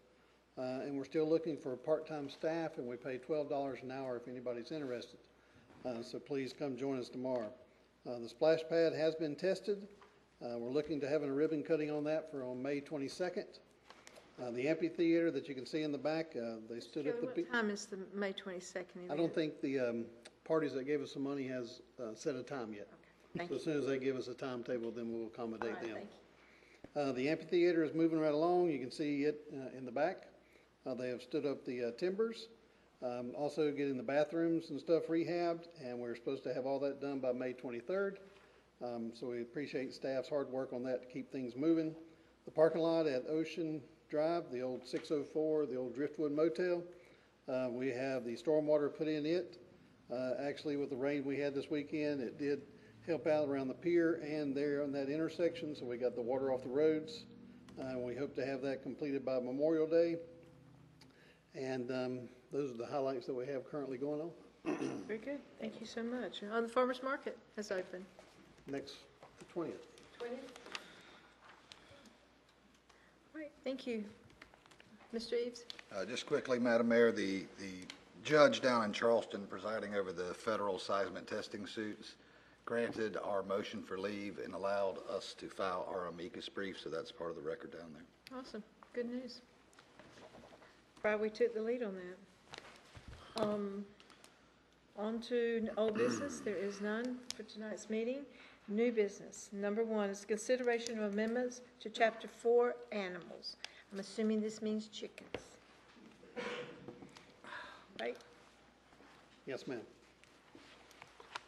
And we're still looking for part-time staff, and we pay $12 an hour if anybody's interested. So please come join us tomorrow. The splash pad has been tested. We're looking to having a ribbon cutting on that for on May 22nd. The amphitheater that you can see in the back, they stood up the... What time is the May 22nd event? I don't think the parties that gave us the money has set a time yet. Okay, So as soon as they give us a timetable, then we'll accommodate them. thank The amphitheater is moving right along. You can see it in the back. They have stood up the timbers, also getting the bathrooms and stuff rehabbed, and we're supposed to have all that done by May 23rd. So we appreciate staff's hard work on that to keep things moving. The parking lot at Ocean Drive, the old 604, the old Driftwood Motel, we have the stormwater put in it. Actually, with the rain we had this weekend, it did help out around the pier and there on that intersection, so we got the water off the roads. We hope to have that completed by Memorial Day. And those are the highlights that we have currently going on. Very good. Thank you so much. The farmer's market has opened. Next, the 20th. 20th. All right, thank you. Mr. Eves? Just quickly, Madam Mayor, the judge down in Charleston presiding over the federal seismic testing suits granted our motion for leave and allowed us to file our amicus brief, so that's part of the record down there. Awesome. Good news. Glad we took the lead on that. On to old business. There is none for tonight's meeting. New business. Number 1 is consideration of amendments to Chapter 4, Animals. I'm assuming this means chickens. Right? Yes, ma'am.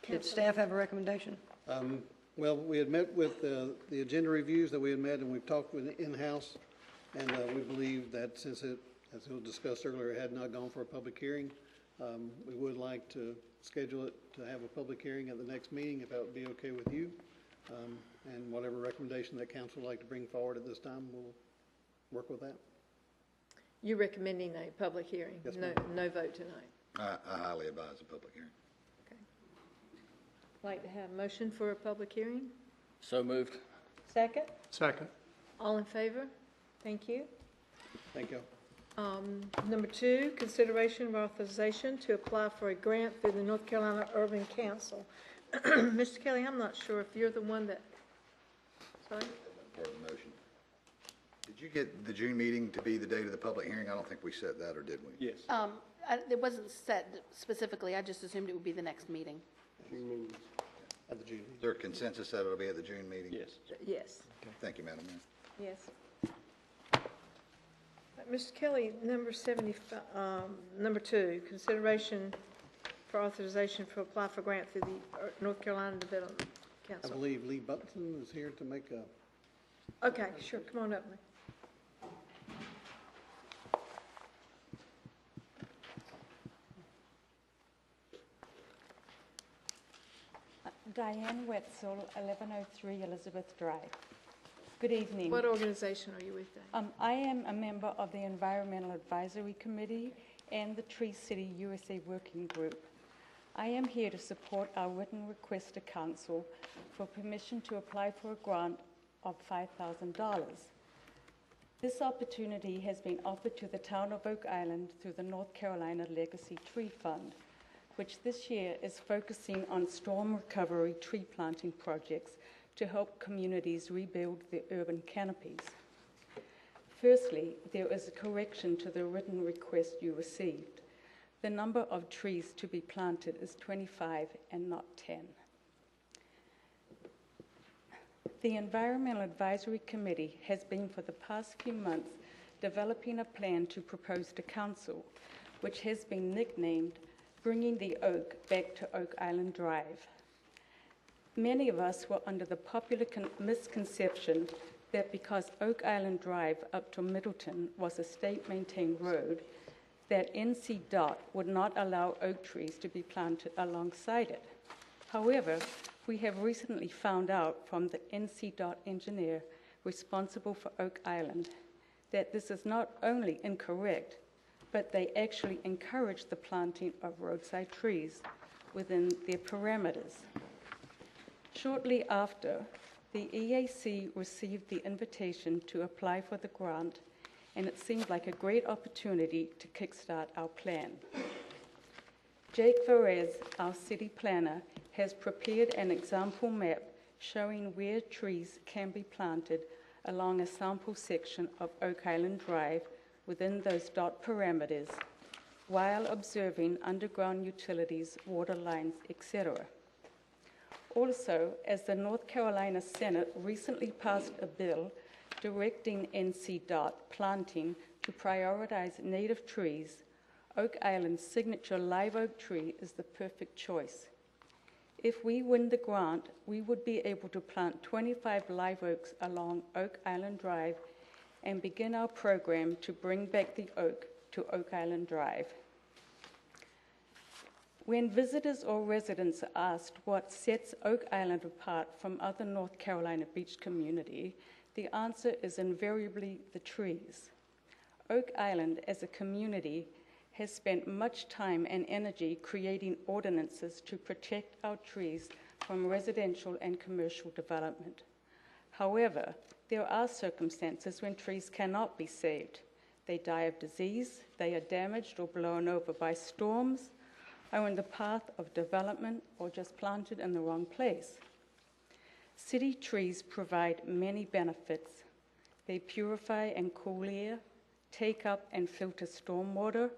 Did staff have a recommendation? Well, we had met with the agenda reviews that we had met, and we've talked with in-house, and we believe that since it, as it was discussed earlier, had not gone for a public hearing, we would like to schedule it to have a public hearing at the next meeting, if that would be okay with you. And whatever recommendation that council would like to bring forward at this time, we'll work with that. You're recommending a public hearing? Yes, no, ma'am. no vote tonight? I highly advise a public hearing. Like to have a motion for a public hearing? So moved. Second? Second. All in favor? Thank you. Thank you. Number 2, consideration of authorization to apply for a grant through the North Carolina Urban Council. Mr. Kelly, I'm not sure if you're the one that, sorry? Part of the motion. Did you get the June meeting to be the date of the public hearing? I don't think we set that, or did we? Yes. It wasn't set specifically, I just assumed it would be the next meeting. June meeting. At the June meeting. Is there a consensus that it'll be at the June meeting? Yes. Yes. Thank you, Madam Mayor. Yes. Mr. Kelly, number 75, number 2, consideration for authorization to apply for grant through the North Carolina Development I Council. believe Lee Button is here to make a Okay, sure, come on up, Lee. Diane Wetzel, 1103 Elizabeth Drive. Good evening. What organization are you with, Dave? I am a member of the Environmental Advisory Committee and the Tree City USA Working Group. I am here to support our written request to Council for permission to apply for a grant of $5,000. This opportunity has been offered to the town of Oak Island through the North Carolina Legacy Tree Fund, which this year is focusing on storm recovery tree planting projects to help communities rebuild their urban canopies. Firstly, there is a correction to the written request you received. The number of trees to be planted is 25 and not 10. The Environmental Advisory Committee has been for the past few months developing a plan to propose to Council, which has been nicknamed Bringing the Oak Back to Oak Island Drive. Many of us were under the popular misconception that because Oak Island Drive up to Middleton was a state-maintained road, that NCDOT would not allow oak trees to be planted alongside it. However, we have recently found out from the NCDOT engineer responsible for Oak Island that this is not only incorrect, but they actually encourage the planting of roadside trees within their parameters. Shortly after, the EAC received the invitation to apply for the grant, and it seemed like a great opportunity to kickstart our plan. Jake Varese, our city planner, has prepared an example map showing where trees can be planted along a sample section of Oak Island Drive within those DOT parameters, while observing underground utilities, water lines, etc. Also, as the North Carolina Senate recently passed a bill directing NCDOT planting to prioritize native trees, Oak Island's signature live oak tree is the perfect choice. If we win the grant, we would be able to plant 25 live oaks along Oak Island Drive and begin our program to bring back the oak to Oak Island Drive. When visitors or residents are asked what sets Oak Island apart from other North Carolina beach community, the answer is invariably the trees. Oak Island as a community has spent much time and energy creating ordinances to protect our trees from residential and commercial development. However, there are circumstances when trees cannot be saved. They die of disease, they are damaged or blown over by storms, are in the path of development, or just planted in the wrong place. City trees provide many benefits. They purify and cool air, take up and filter stormwater,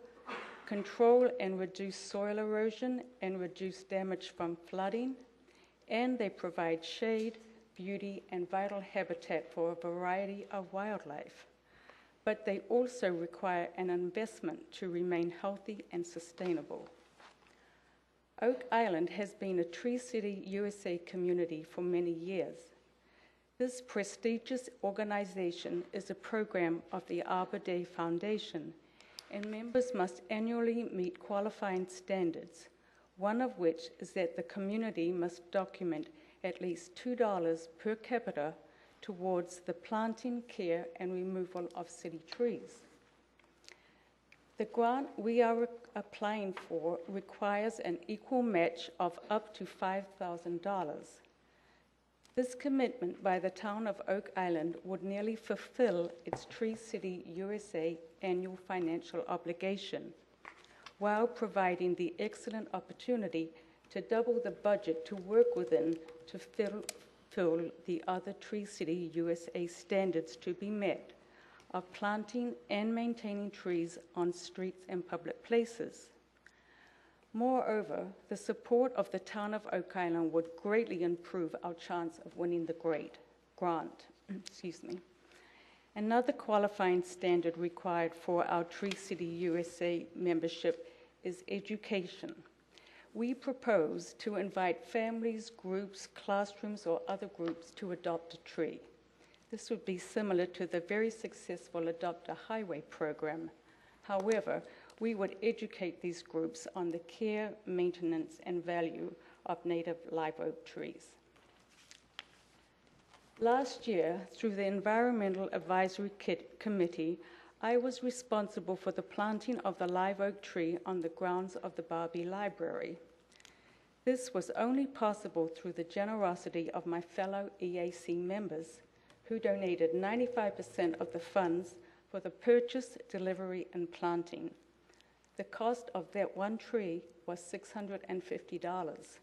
control and reduce soil erosion and reduce damage from flooding, and they provide shade, beauty, and vital habitat for a variety of wildlife. But they also require an investment to remain healthy and sustainable. Oak Island has been a Tree City USA community for many years. This prestigious organization is a program of the Arbor Day Foundation, and members must annually meet qualifying standards, one of which is that the community must document at least $2 per capita towards the planting, care, and removal of city trees. The grant we are applying for requires an equal match of up to $5,000. This commitment by the town of Oak Island would nearly fulfill its Tree City USA annual financial obligation, while providing the excellent opportunity to double the budget to work within to fill the other Tree City USA standards to be met of planting and maintaining trees on streets and public places. Moreover, the support of the town of Oak Island would greatly improve our chance of winning the grant. Another qualifying standard required for our Tree City USA membership is education. We propose to invite families, groups, classrooms, or other groups to adopt a tree. This would be similar to the very successful Adopt a Highway program. However, we would educate these groups on the care, maintenance, and value of native live oak trees. Last year, through the Environmental Advisory Committee, I was responsible for the planting of the live oak tree on the grounds of the Barbie Library. This was only possible through the generosity of my fellow EAC members, who donated 95% of the funds for the purchase, delivery, and planting. The cost of that one tree was $650.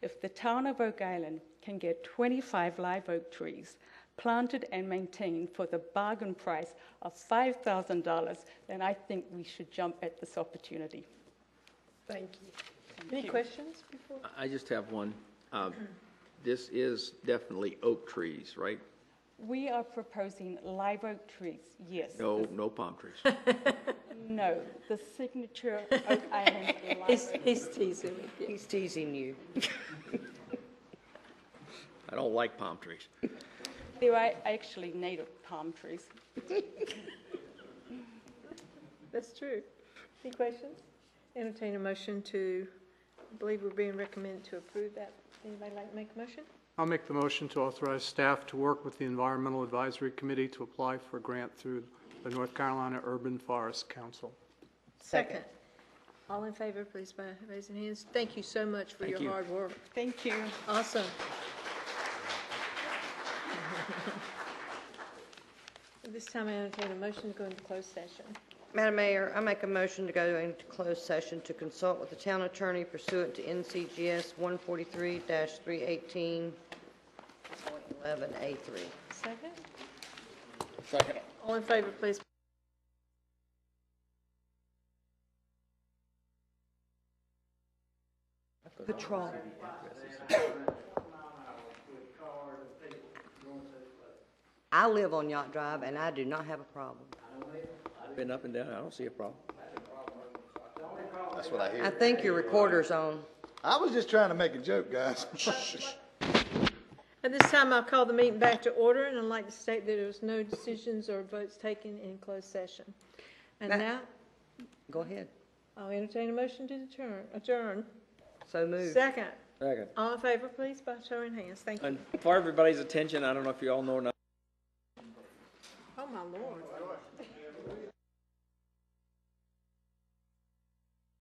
If the town of Oak Island can get 25 live oak trees planted and maintained for the bargain price of $5,000, then I think we should jump at this opportunity. Thank you. Any questions before? I just have one. This is definitely oak trees, right? We are proposing live oak trees, yes. No palm trees. No, the signature Oak Island live oak. He's teasing me. He's teasing you. I don't like palm trees. They are actually native palm trees. That's true. Any questions? Entertain a motion to, I believe we're being recommended to approve that. Anybody like to make a motion? I'll make the motion to authorize staff to work with the Environmental Advisory Committee to apply for a grant through the North Carolina Urban Forest Council. Second. All in favor, please by raising hands. Thank you so much for your hard work. Thank you. Awesome. At this time, I entertain a motion to go into closed session. Madam Mayor, I make a motion to go into closed session to consult with the town attorney pursuant to NCGS 143-318.11A3. Second. Second. All in favor, please. Patrol. I live on Yacht Drive, and I do not have a problem. Been up and down, I don't see a problem. That's what I hear. I think your recorder's on. I was just trying to make a joke, guys. At this time, I'll call the meeting back to order, and I'd like to state that there was no decisions or votes taken in closed session. And now, Go ahead. I'll entertain a motion to adjourn. So moved. Second. Second. All in favor, please, by showing hands. Thank you. And for everybody's attention, I don't know if you all know or not,